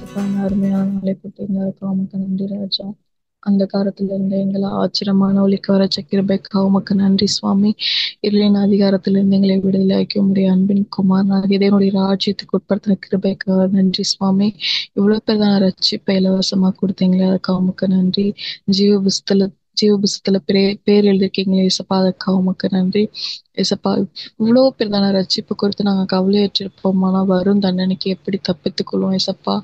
அருமையான நாளை கொடுத்தீங்க. உமக்கு நன்றி ராஜா. அந்த காலத்திலிருந்து எங்களை ஆச்சரியமான ஒளிக்க வர கிருபைக்காக உமக்கு நன்றி சுவாமி. இருளின் அதிகாரத்திலிருந்து எங்களை விடுதலையாக்கி உம்முடைய அன்பின் குமாரனாக இதனுடைய ராஜ்யத்துக்கு உட்படுத்தின கிருபைக்காக நன்றி சுவாமி. இவ்வளவு பேர் ரட்சிப்பை இலவசமா கொடுத்தீங்களே அதுக்காக உமக்கு நன்றி. ஜீவ புஸ்தல ஜீவ புஸ்தத்துல பேர் எழுதிருக்கீங்களே இசப்பா, அதுக்காக உமக்கு நன்றி. இசப்பா, இவ்வளோ பேர் தானே ரட்சிப்பு குறித்து நாங்கள் கவலையற்றிருப்போம். ஆனால் வரும் தண்டனைக்கு எப்படி தப்பித்துக் இசப்பா.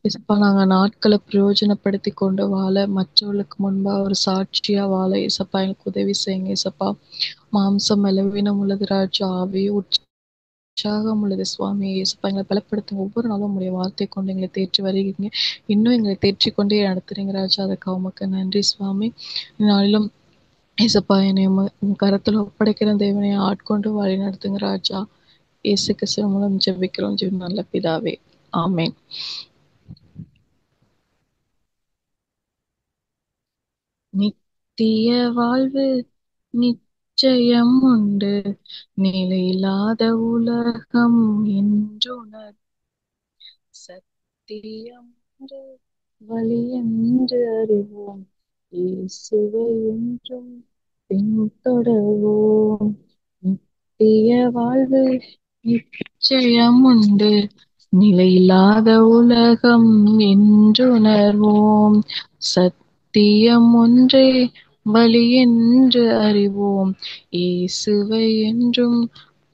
இசப்பா, நாங்கள் நாட்களை பிரயோஜனப்படுத்தி கொண்டு வாழ, மற்றவர்களுக்கு முன்பாக ஒரு சாட்சியா வாழ இசப்பா எனக்கு உதவி செய்யுங்க இசப்பா. மாம்சம் பலவீனம் உள்ளது ராஜா, ஆவி உற்சாகம் உள்ளது சுவாமி. இசப்பா, எங்களை பலப்படுத்துங்க. ஒவ்வொரு நாளும் உங்களுடைய வார்த்தை கொண்டு எங்களை தேற்றி வருகிறீங்க. இன்னும் எங்களை தேற்றி கொண்டே நடத்துறீங்க ராஜா, அதுக்காக உமக்கு நன்றி சுவாமி. நாளிலும் ஏசப்பா, என்னை உன் கரத்துல ஒப்படைக்கிற தேவனை ஆட்கொண்டு வழி நடத்துங்க ராஜா. இயேசு கிறிஸ்து மூலம் ஜெபிக்கிறோம் ஜீவன் நல்ல பிதாவே, ஆமென். நித்திய வாழ்வு நிச்சயம் உண்டு, நிலையில்லாத உலகம் என்றுணர், சத்தியம் என்று வழி என்று அறிவோம், இயேசுவை என்றும் பின்தொடர்வோம். நித்திய வாழ்வு நிச்சயம் உண்டு, நிலையில்லாத உலகம் என்றுணர்வோம், சத்தியம் ஒன்றே வழி என்று அறிவோம், இயேசுவை என்றும்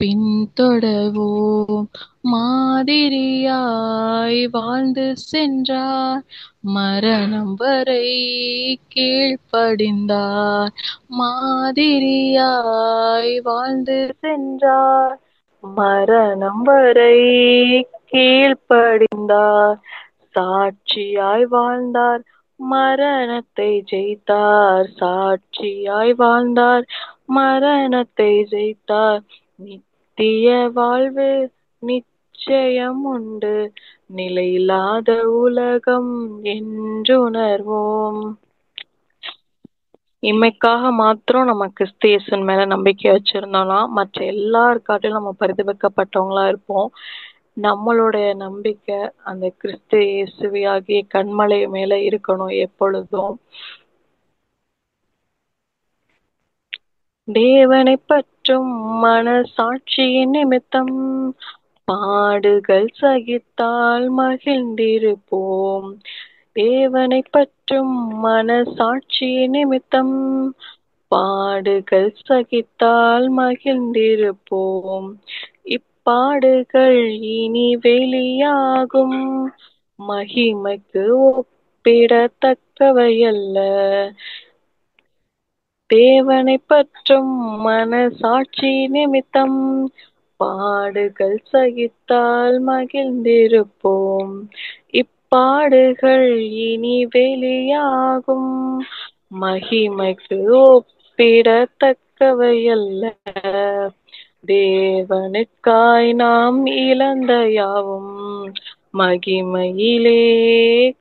பின்தொடர்வோம். மாதிரியாய் வாழ்ந்து சென்றார், மரணம் வரை கீழ்ப்படிந்தார். மாதிரியாய் வாழ்ந்து சென்றார், மரணம் வரை கீழ்ப்படிந்தார். சாட்சியாய் வாழ்ந்தார், மரணத்தை ஜெயித்தார். சாட்சியாய் வாழ்ந்தார், மரணத்தை ஜெயித்தார். நித்திய வாழ்வு நிச்சயம் உண்டு, நிலையில்லாத உலகம் என்று உணர்வோம். இம்மைக்காக மாத்திரம் நம்ம கிறிஸ்து இயேசுவின் மேல நம்பிக்கை வச்சிருந்தோம்னா மற்ற எல்லாருக்காட்டிலும் நம்ம பரிதபிக்கப்பட்டவங்களா இருப்போம். நம்மளுடைய நம்பிக்கை அந்த கிறிஸ்து இயேசுவியாகிய கண்மலை மேல இருக்கணும் எப்பொழுதும். தேவனை பற்றும் மனசாட்சியின் நிமித்தம் பாடுகள் சகித்தால் மகிழ்ந்திருப்போம். தேவனை பற்றும் மனசாட்சி நிமித்தம் பாடுகள் சகித்தால் மகிழ்ந்திருப்போம். இப்பாடுகள் இனி வெளியாகும் மகிமைக்கு ஒப்பிடத்தக்கவையல்ல. தேவனை பற்றும் மனசாட்சி நிமித்தம் பாடுகள் சகித்தால் மகிழ்ந்திருப்போம். இப்பாடுகள் இனி வெளியாகும் மகிமைக்கு ஒப்பிடத்தக்கவையல்ல. தேவனுக்காய் நாம் இழந்த யாவும் மகிமையிலே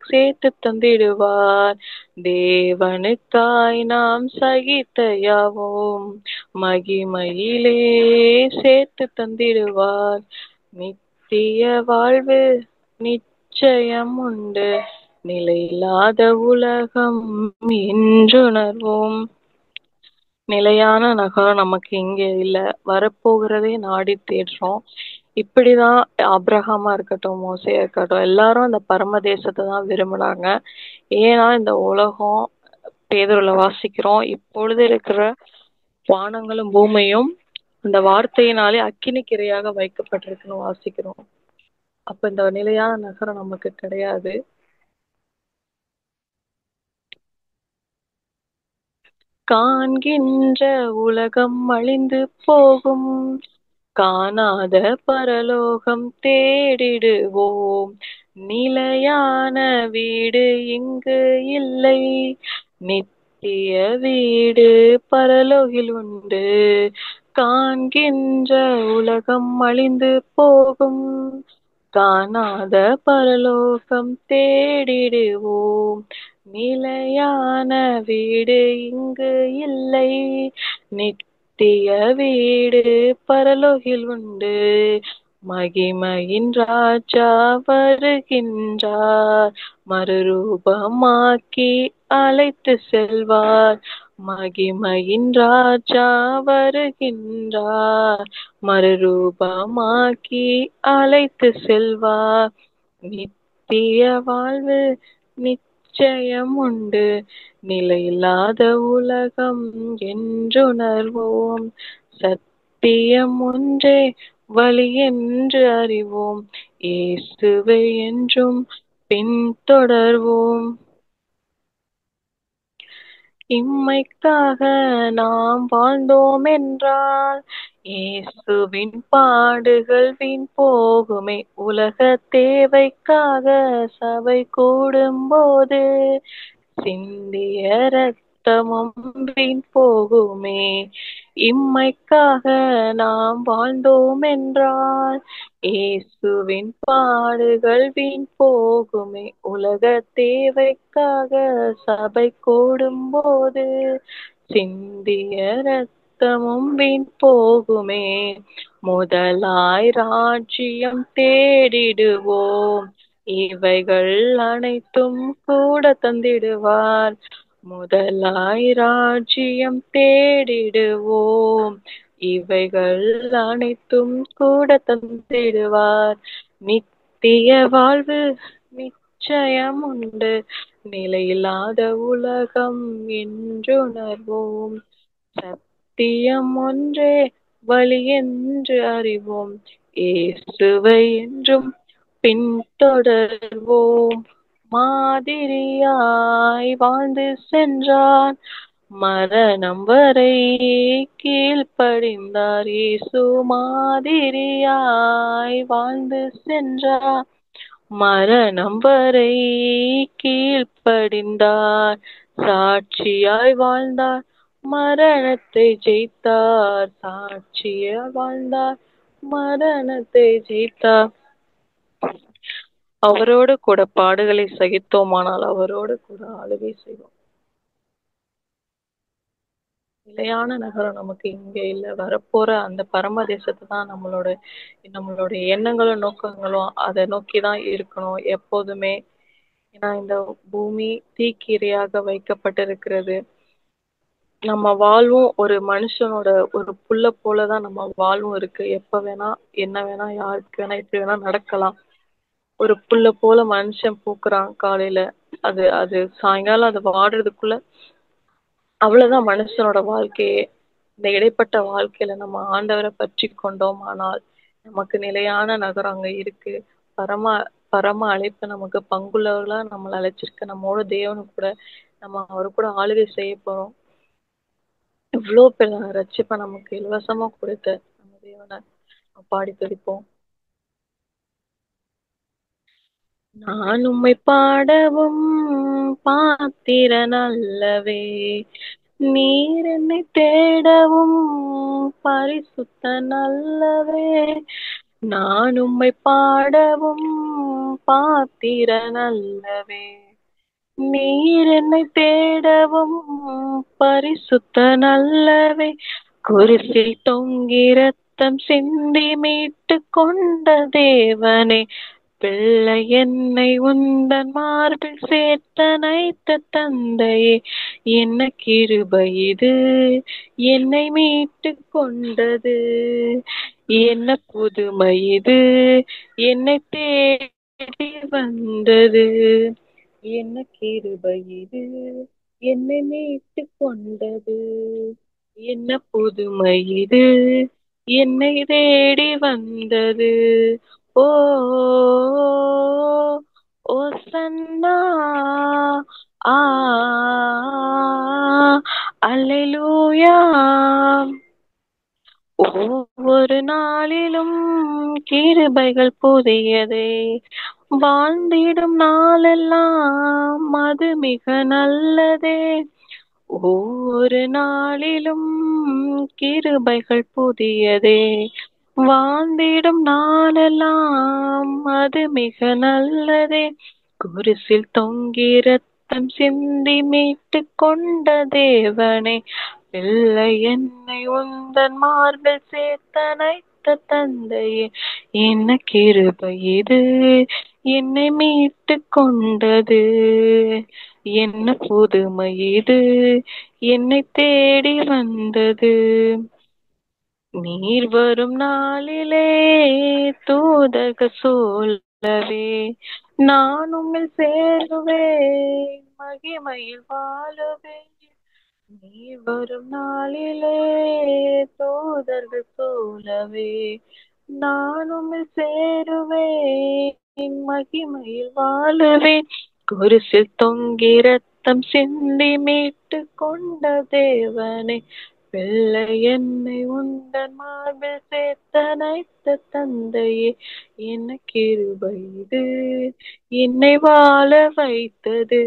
சேர்த்து தந்திடுவார். தேவனுக்காய் நாம் சகித்த யாவும் மகிமையிலே சேர்த்து தந்திடுவார். நித்திய வாழ்வு நிச்சயம் உண்டு, நிலையில்லாத உலகம் என்றுணர்வோம். நிலையான நகரம் நமக்கு இங்க இல்ல, வரப்போகிறதே நாடி தேடுறோம். இப்படிதான் ஆபிரகாமா இருக்கட்டும், மோசையா இருக்கட்டும், எல்லாரும் அந்த பரமதேசத்தை தான் விரும்பினாங்க. ஏன்னா இந்த உலகம், பேதுருல வாசிக்கிறோம், இப்பொழுது இருக்கிற வானங்களும் பூமியும் இந்த வார்த்தையினாலே அக்கினிக்கிரையாக வைக்கப்பட்டிருக்குன்னு வாசிக்கிறோம். அப்ப இந்த நிலையான நகரம் நமக்கு கிடையாது. காண்கின்ற உலகம் அழிந்து போகும், காணாத பரலோகம் தேடிடுவோம். நிலையான வீடு இங்கு இல்லை, நித்திய வீடு பரலோகில் உண்டு. காண்கின்ற உலகம் அழிந்து போகும், காணாத பரலோகம் தேடிடுவோம். நிலையான வீடு இங்கு இல்லை, நித்திய வீடு பரலோகில் உண்டு. மகிமையின் ராஜா வருகின்றார், மறுரூபமாக்கி அழைத்து செல்வார். மகிமையின் ராஜா வருகின்றார், மறுரூபமாக்கி அழைத்து செல்வார். நித்திய வாழ்வு நிச்சயம் உண்டு, நிலையில்லாத உலகம் என்றுணர்வோம். சத்தியம் ஒன்றே வழி என்று அறிவோம், இயேசுவை என்றும் பின்தொடர்வோம். இம்மைக்காக நாம் வாழ்ந்தோம் என்றால் இயேசுவின் பாடுகள் வீண் போகுமே. உலக தேவைக்காக சபை கூடும்போது சிந்திய ரத்தமும் வீண் போகுமே. இம்மைக்காக நாம் வாழ்ந்தோம் என்றால் இயேசுவின் பாடுகள் வீண் போகுமே. உலக தேவைக்காக சபை கூடும்போது சிந்திய ரத்தமும் வீண் போகுமே. முதலாய் ராஜ்யம் தேடிடுவோம், இவைகள் அனைத்தும் கூட தந்திடுவார். முதலாய் ராஜ்யம் தேடிடுவோம், இவைகள் அனைத்தும் கூட தந்திடுவார். நித்திய வாழ்வு நிச்சயம் உண்டு, நிலையில்லாத உலகம் என்றுணர்வோம். சத்தியம் ஒன்றே வழி என்று அறிவோம், இயேசுவை என்றும் பின்தொடர்வோம். மாதிரியாய் வாழ்ந்து சென்றார், மரணம் வரை கீழ்ப்படிந்தார். இயேசு மாதிரியாய் வாழ்ந்து சென்றார், மரணம் வரை கீழ்ப்படிந்தார். சாட்சியாய் வாழ்ந்தார், மரணத்தை ஜெயித்தார். சாட்சியாய் வாழ்ந்தார், மரணத்தை ஜெயித்தார். அவரோடு கூட பாடுகளை சகித்தோமானால் அவரோடு கூட ஆளுகை செய்வோம். நிலையான நகரம் நமக்கு இங்க இல்ல, வரப்போற அந்த பரம தேசத்தை தான் நம்மளோட எண்ணங்களும் நோக்கங்களும் அதை நோக்கிதான் இருக்கணும் எப்போதுமே. ஏன்னா இந்த பூமி தீக்கிரையாக வைக்கப்பட்டிருக்கிறது. நம்ம வாழ்வும் ஒரு மனுஷனோட ஒரு புல்ல போலதான் நம்ம வாழ்வும் இருக்கு. எப்ப வேணா என்ன வேணா யாருக்கு வேணா இப்படி வேணா நடக்கலாம். ஒரு புல்ல போல மனுஷன் பூக்குறான் காலையில, அது அது சாயங்காலம் அது வாடுறதுக்குள்ள அவ்வளவுதான் மனுஷனோட வாழ்க்கையே. இந்த இடைப்பட்ட வாழ்க்கையில நம்ம ஆண்டவரை பற்றி கொண்டோம் ஆனால் நமக்கு நிலையான நகரம் அங்க இருக்கு. பரம பரம அழைப்பு நமக்கு பங்குள்ளவர்களா நம்மளை அழைச்சிருக்க நம்மோட தேவனு கூட நம்ம அவரு கூட ஆளுகை செய்ய போறோம். இவ்வளவு பெரிய ரட்சிப்பை நமக்கு இலவசமா கொடுத்த நம்ம தேவனை பாடி துதிப்போம். நான் உம்மை பாடவும் பாத்திரன் அல்லவே, நீர் என்னை தேடவும் பரிசுத்தன் அல்லவே. நான் உம்மை பாடவும் பாத்திரன் அல்லவே, நீர் என்னை தேடவும் பரிசுத்தன் அல்லவே. குருசில் தொங்கி ரத்தம் சிந்தி மீட்டு கொண்ட தேவனே, பிள்ளை என்னை உந்தன் மார்பில் சேர்த்தனைத்த தந்தையே, என்ன கிருபை இது என்னை மீட்டு கொண்டது, என்ன புதுமை இது என்னை தேடி வந்தது. என்ன கிருபை இது என்னை மீட்டு கொண்டது, என்ன புதுமை இது என்னை தேடி வந்தது. ஓ ஓசன்னா ஆ அல்லேலூயா. ஒவ்வொரு நாளிலும் கிருபைகள் புதியதே, வாழ்ந்திடும் நாளெல்லாம் அது மிக நல்லதே. ஒவ்வொரு நாளிலும் கிருபைகள் புதியதே, வாழ்ந்திடும் நாளெல்லாம் அது மிக நல்லதே. குருசில் தொங்கி ரத்தம் சிந்தி மீட்டு கொண்ட தேவனே, பிள்ளை என்னை உந்தன் மார்பில் சேர்த்தனை வைத்த தந்தையே, என்ன கிருபை இது என்னை மீட்டு கொண்டது, என்ன புதுமை இது என்னை தேடி வந்தது. நீர் வரும் நாளிலே தூதர்கள் சொல்லவே நான் உம்மில் சேருவேன், மகிமையில் வாழுவேன். நீர் வரும் நாளிலே தூதர்கள் சூழவே நான் உம்மில் சேருவேன், மகிமையில் வாழுவேன். குருசில் தொங்கி ரத்தம் சிந்தி மீட்டு கொண்ட தேவனே, பிள்ளை என்னை உந்தன் மார்பில் சேர்த்தனைத்த தந்தையே, என்ன கிருபை இது என்னை வாழ வைத்தது,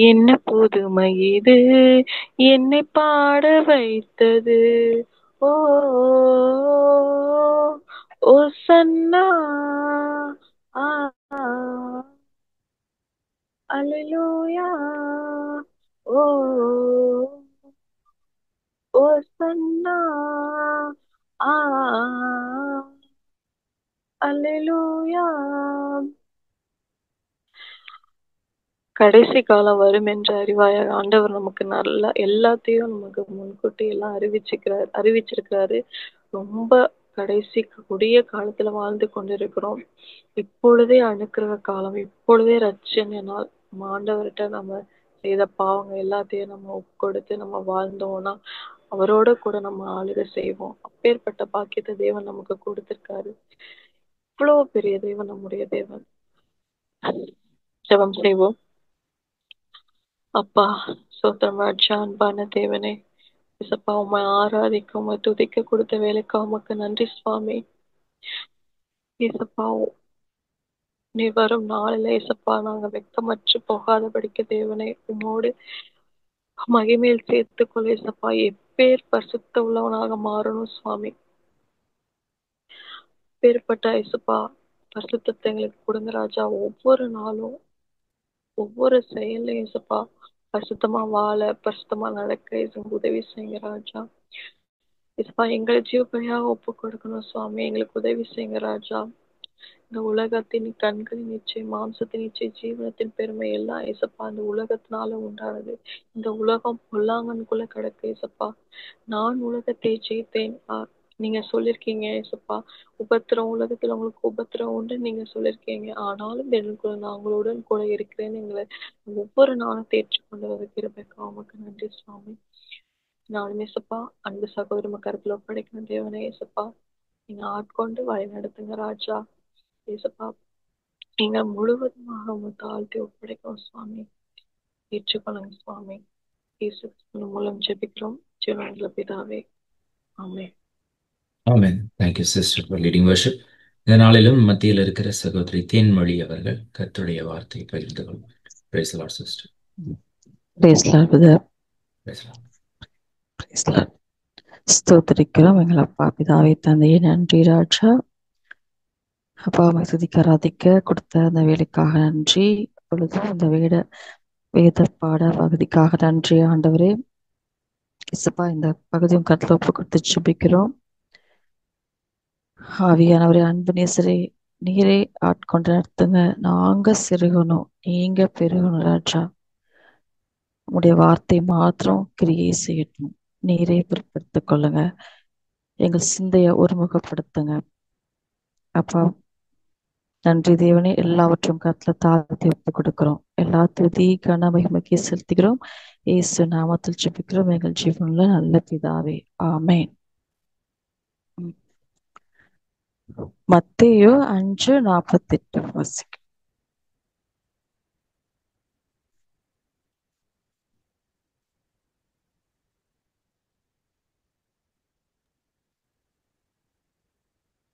என்ன புதுமை இது என்னை பாட வைத்தது. ஓ ஓ சன்னா, ஆ அல்லேலூயா, ஓ ஓ சன்னா, ஆ அல்லேலூயா. கடைசி காலம் வரும் என்று அறிவாயாக. ஆண்டவர் நமக்கு நல்ல எல்லாத்தையும் நமக்கு முன்கூட்டி எல்லாம் அறிவிச்சிருக்கிறாரு. ரொம்ப கடைசி கொடிய காலத்துல வாழ்ந்து கொண்டிருக்கிறோம். இப்பொழுதே அனுக்கிரக காலம், இப்பொழுதே ரட்சணை நாள். நம்ம ஆண்டவர்கிட்ட நம்ம செய்த பாவங்கள் எல்லாத்தையும் நம்ம ஒப்புக்கொடுத்து நம்ம வாழ்ந்தோம்னா அவரோட கூட நம்ம ஆளுகை செய்வோம். அப்பேற்பட்ட பாக்கியத்தை தேவன் நமக்கு கொடுத்திருக்காரு. இவ்வளவு பெரிய தேவன் நம்முடைய தேவன். ஜெபம் செய்வோம். அப்பா சோத்திரம் ராஜா, அன்பான தேவனே, இசப்பா உம்மை ஆராதிக்க உம்மை துதிக்க கொடுத்த வேலைக்கு உமக்கு நன்றி சுவாமி. இசப்பா நீ வரும் நாளில இசப்பா நாங்க வெட்கமற்று போகாதபடிக்கு தேவனே உம்மோடு மகிமையில் சேர்த்துக் கொள்ள இசப்பா எப்பேர் பரிசுத்த உள்ளவனாக மாறணும் சுவாமி. பேர்பட்ட இசப்பா பரிசுத்தத்தை எங்களுக்கு கொடுங்க ராஜா. ஒவ்வொரு நாளும் ஒவ்வொரு செயல்லையும் இசப்பா பரிசுத்தமா வாழ பரிசுத்தமா நடக்க உதவி செய்யுங்க ராஜா. இசப்பா எங்களை ஜீவபலியாக ஒப்பு கொடுக்கணும் சுவாமி. எங்களுக்கு உதவி செய்யுங்க ராஜா. இந்த உலகத்தின் கண்களின் நிச்சயம், மாம்சத்தின் நிச்சயம், ஜீவனத்தின் பெருமை எல்லாம் இசப்பா அந்த உலகத்தினால உண்டானது. இந்த உலகம் பொல்லாங்கனுக்குள்ள கிடக்கு இசப்பா. நான் உலகத்தை ஜெயித்தேன். நீங்க சொல்லிருக்கீங்க இசப்பா. உபத்திரம் உலகத்துல உங்களுக்கு உபத்திரம் உண்டு நீங்க சொல்லிருக்கீங்க. ஆனாலும் எனக்குள்ள நான் உங்களுடன் கூட இருக்கிறேன்னு எங்களை ஒவ்வொரு நாளும் தேர்ச்சி கொண்டு கிருபைக்கா உமக்கு நன்றி சுவாமி. நானும் இசப்பா அன்பு சகோதரி கருத்துல ஒப்படைக்கணும் தேவனே இசப்பா. நீங்க ஆட்கொண்டு வழி நடத்துங்க ராஜா. இயேசுப்பா நீங்க முழுவதுமாக உங்க தாழ்த்தி ஒப்படைக்கும் சுவாமி. ஏற்றுக்கொள்ளுங்க சுவாமி. இயேசு மூலம் ஜெபிக்கிறோம் ஜீவனுள்ள பிதாவே, ஆமென். ஆமென். Thank you sister for leading worship. இந்த நாளிலும் மத்தியில் இருக்கிற சகோதரி தேன்மொழி அவர்கள் கர்த்தருடைய வார்த்தையை பகிர்ந்து கொள்வார். Praise the Lord sister. Praise Lord brother. Praise the Lord. Praise Lord. ஸ்தோத்திரிக்கிறோம் எங்கள் அப்பா பிதாவே தந்தையே, நன்றி ராஜா. அப்பா உம்மை துதிக்க ஆராதிக்க கொடுத்த அந்த வேலைக்காக நன்றி. இப்பொழுதும் இந்த வேத பாட பகுதிக்காக நன்றி ஆண்டவரே. இசப்பா இந்த பகுதியும் கருத்துல ஒப்பு கொடுத்து ஜெபிக்கிறோம். ஆவியானவரே, அன்பு நேசரே, நீரே ஆட்கொண்டு நடத்துங்க. நாங்க சிறுகணும், நீங்க பெருகணும் ராஜா. உடைய வார்த்தை மாத்திரம் கிரியை செய்யட்டும். நீரே பொறுப்பெடுத்துக் கொள்ளுங்க. எங்கள் சிந்தைய ஒருமுகப்படுத்துங்க அப்பா. நன்றி தேவனே. எல்லாவற்றும் கருத்துல தாழ்த்தி ஒப்பு கொடுக்கிறோம். எல்லா துதி கன மகிமைக்கு செலுத்துகிறோம். இயேசு நாமத்தில் ஜெபிக்கிறோம் எங்கள் ஜீவனுள்ள நல்ல பிதாவே, ஆமென். மத்தேயு 5:48 வாசிக்கும்.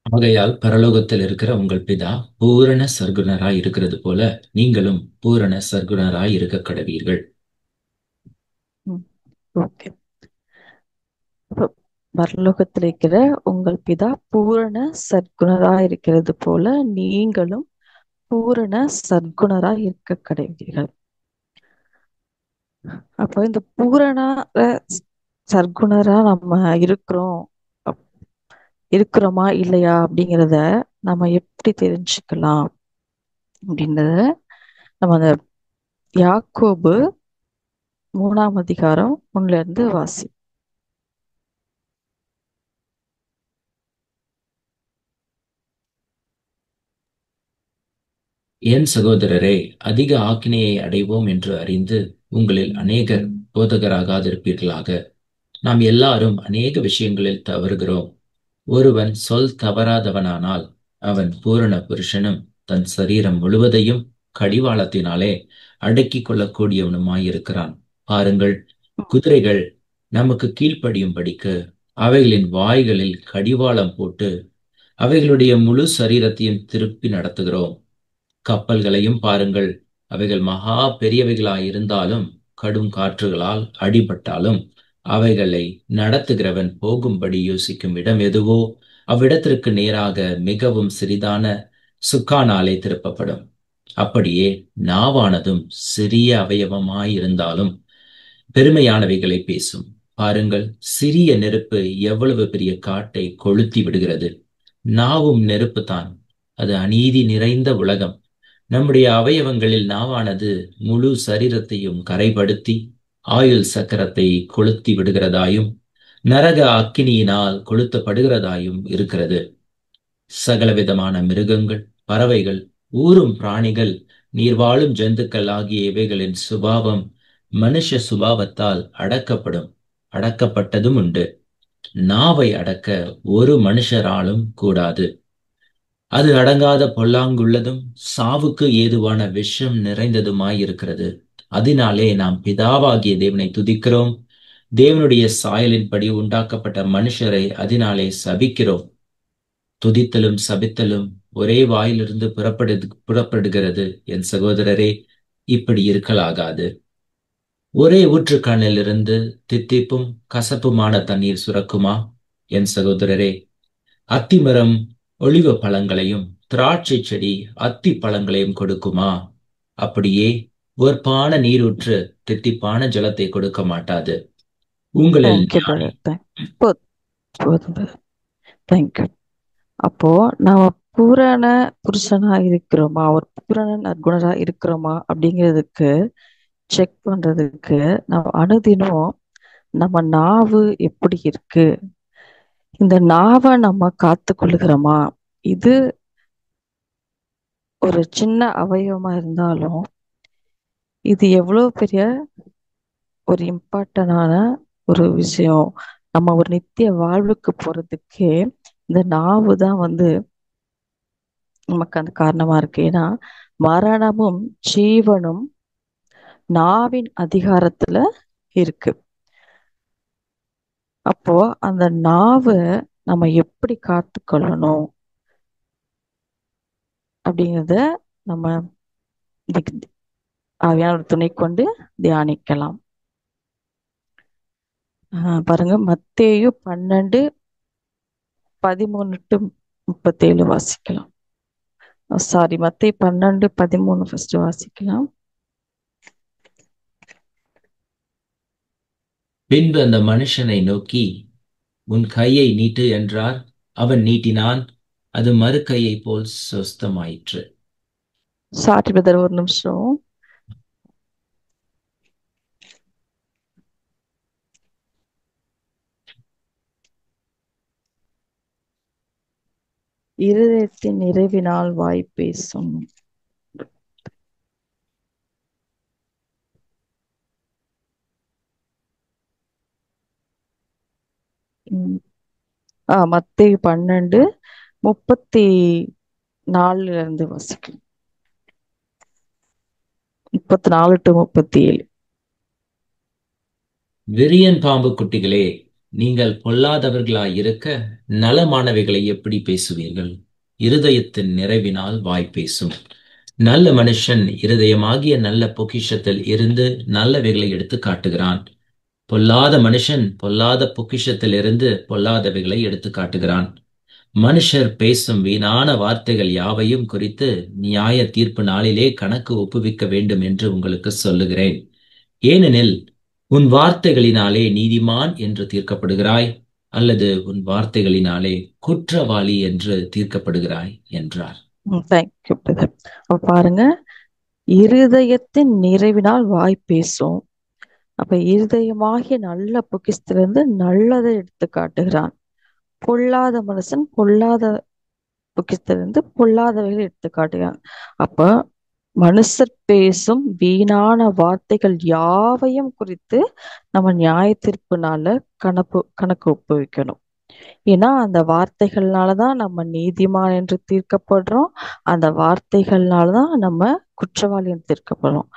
ஆகையால் பரலோகத்தில் இருக்கிற உங்கள் பிதா பூரண சர்க்குணராய் இருக்கிறது போல நீங்களும் பூரண சர்க்குணராய் இருக்க கடவீர்கள். ஓகே. பரலோகத்தில் இருக்கிற உங்கள் பிதா பூரண சற்குணரா இருக்கிறது போல நீங்களும் பூரண சற்குணரா இருக்க கடவீர்கள். அப்போ இந்த பூரண சற்குணரா நம்ம இருக்கிறோம் இருக்கிறோமா இல்லையா அப்படிங்கிறத நம்ம எப்படி தெரிஞ்சுக்கலாம் அப்படின்றத நம்ம அந்த யாக்கோபு 3 1 இருந்து வாசி. என் சகோதரரே, அதிக ஆக்கினையை அடைவோம் என்று அறிந்து உங்களில் அநேகர் போதகராகாதிருப்பீர்களாக. நாம் எல்லாரும் அநேக விஷயங்களில் தவறுகிறோம். ஒருவன் சொல் தவறாதவனானால் அவன் பூரண புருஷனும் தன் சரீரம் முழுவதையும் கடிவாளத்தினாலே அடக்கிக் கொள்ளக்கூடியவனுமாயிருக்கிறான். பாருங்கள், குதிரைகள் நமக்கு கீழ்ப்படியும்படிக்கு அவைகளின் வாய்களில் கடிவாளம் போட்டு அவைகளுடைய முழு சரீரத்தையும் திருப்பி நடத்துகிறோம். கப்பல்களையும் பாருங்கள், அவைகள் மகா பெரியவைகளாயிருந்தாலும் கடும் காற்றுகளால் அடிபட்டாலும் அவைகளை நடத்துகிறவன் போகும்படி யோசிக்கும் இடம் எதுவோ அவ்விடத்திற்கு நேராக மிகவும் சிறிதான சுக்கானாலே திருப்பப்படும். அப்படியே நாவானதும் சிறிய அவயவமாயிருந்தாலும் பெருமையானவைகளை பேசும். பாருங்கள், சிறிய நெருப்பு எவ்வளவு பெரிய காட்டை கொளுத்தி விடுகிறது. நாவும் நெருப்பு தான். அது அநீதி நிறைந்த உலகம். நம்முடைய அவயவங்களில் நாவானது முழு சரீரத்தையும் கரைப்படுத்தி ஆயுள் சக்கரத்தை கொளுத்தி விடுகிறதாயும் நரக அக்கினியினால் கொளுத்தப்படுகிறதாயும் இருக்கிறது. சகலவிதமான மிருகங்கள், பறவைகள், ஊரும் பிராணிகள், நீர்வாழும் ஜந்துக்கள் ஆகிய இவைகளின் சுபாவம் மனுஷ சுபாவத்தால் அடக்கப்பட்டதும் உண்டு. நாவை அடக்க ஒரு மனுஷராலும் கூடாது. அது அடங்காத பொல்லாங்குள்ளதும் சாவுக்கு ஏதுவான விஷம் நிறைந்ததுமாயிருக்கிறது. அதனாலே நாம் பிதாவாகிய தேவனை துதிக்கிறோம். தேவனுடைய சாயலின்படி உண்டாக்கப்பட்ட மனுஷரை அதனாலே சபிக்கிறோம். துதித்தலும் சபித்தலும் ஒரே வாயிலிருந்து புறப்படுகிறது. என் சகோதரரே, இப்படி இருக்கலாகாது. ஒரே ஊற்றுக்கண்ணிலிருந்து தித்திப்பும் கசப்புமான தண்ணீர் சுரக்குமா? என் சகோதரரே, அத்திமரம் ஒளிவ பழங்களையும் திராட்சை செடி அத்தி பழங்களையும் கொடுக்குமா? அப்படியே ஒற்பான நீரூற்று தித்திப்பான ஜலத்தை கொடுக்க மாட்டாது. உங்களில் தேங்க்யூ பிரதர். போதும் brother. தேங்க்யூ. அப்போ நாம பூரண புருஷனா இருக்கிறோமா, ஒரு பூரண நற்குணரா இருக்கிறோமா அப்படிங்கிறதுக்கு செக் பண்றதுக்கு நம்ம அனுதினம் நம்ம நாவு எப்படி இருக்கு, இந்த நாவை நம்ம காத்து கொள்ளுகிறோமா. இது ஒரு சின்ன அவயவமா இருந்தாலும் இது எவ்வளவு பெரிய ஒரு இம்பார்ட்டன்டான ஒரு விஷயம். நம்ம ஒரு நித்திய வாழ்வுக்கு போறதுக்கே இந்த நாவு தான் நமக்கு அந்த காரணமா இருக்கு. ஏன்னா மரணமும் ஜீவனும் நாவின் அதிகாரத்துல இருக்கு. அப்போ அந்த நாவை நம்ம எப்படி காத்து கொள்ளணும் அப்படிங்கிறத நம்ம இன்னைக்கு ஆவியான துணை கொண்டு தியானிக்கலாம். பாருங்க, மத்தேயு 12:13-37 வாசிக்கலாம். சாரி, மத்தேயு 12:13 ஃபர்ஸ்ட் வாசிக்கலாம். பின்பு அந்த மனுஷனை நோக்கி, உன் கையை நீட்டு என்றார். அவன் நீட்டினான். அது மறு கையை போல் சொஸ்தமாயிற்று. சாரி பிரதர், ஒரு நிமிஷம். இருதயத்தின் நிறைவினால் வாய் பேசும். மத்தேயு 12:34 இருந்து வாசிக்கலாம். 34-37. விரியன் பாம்பு குட்டிகளே, நீங்கள் பொல்லாதவர்களாயிருக்க நலமானவைகளை எப்படி பேசுவீர்கள்? இருதயத்தின் நிறைவினால் வாய் பேசும். நல்ல மனுஷன் இருதயமாகிய நல்ல பொக்கிஷத்தில் இருந்து நல்லவைகளை எடுத்து காட்டுகிறான். பொல்லாத மனுஷன் பொல்லாத பொக்கிஷத்தில் இருந்து பொல்லாதவைகளை எடுத்து காட்டுகிறான். மனுஷர் பேசும் வீணான வார்த்தைகள் யாவையும் குறித்து நியாய தீர்ப்பு நாளிலே கணக்கு ஒப்புவிக்க வேண்டும் என்று உங்களுக்கு சொல்லுகிறேன். ஏனெனில் உன் வார்த்தைகளினாலே நீதிமான் என்று தீர்க்கப்படுகிறாய், அல்லது உன் வார்த்தைகளினாலே குற்றவாளி என்று தீர்க்கப்படுகிறாய் என்றார். Thank you brother. அப்ப பாருங்க, இருதயத்தின் நிறைவினால் வாய் பேசும். அப்ப இருதயமாகிய நல்ல பொக்கிஷத்திலிருந்து நல்லதை எடுத்து காட்டுகிறான். பொல்லாத மனுஷன் பொல்லாத பொக்கிஷத்திலிருந்து பொல்லாதவைகளை எடுத்து காட்டுகிறான். அப்ப மனுஷர் பேசும் வீணான வார்த்தைகள் யாவையும் குறித்து நம்ம நியாய தீர்ப்புனால கணக்கு ஒப்புவிக்கணும். ஏன்னா அந்த வார்த்தைகள்னாலதான் நம்ம நீதிமான் என்று தீர்க்கப்படுறோம். அந்த வார்த்தைகள்னாலதான் நம்ம குற்றவாளி என்று தீர்க்கப்படுறோம்.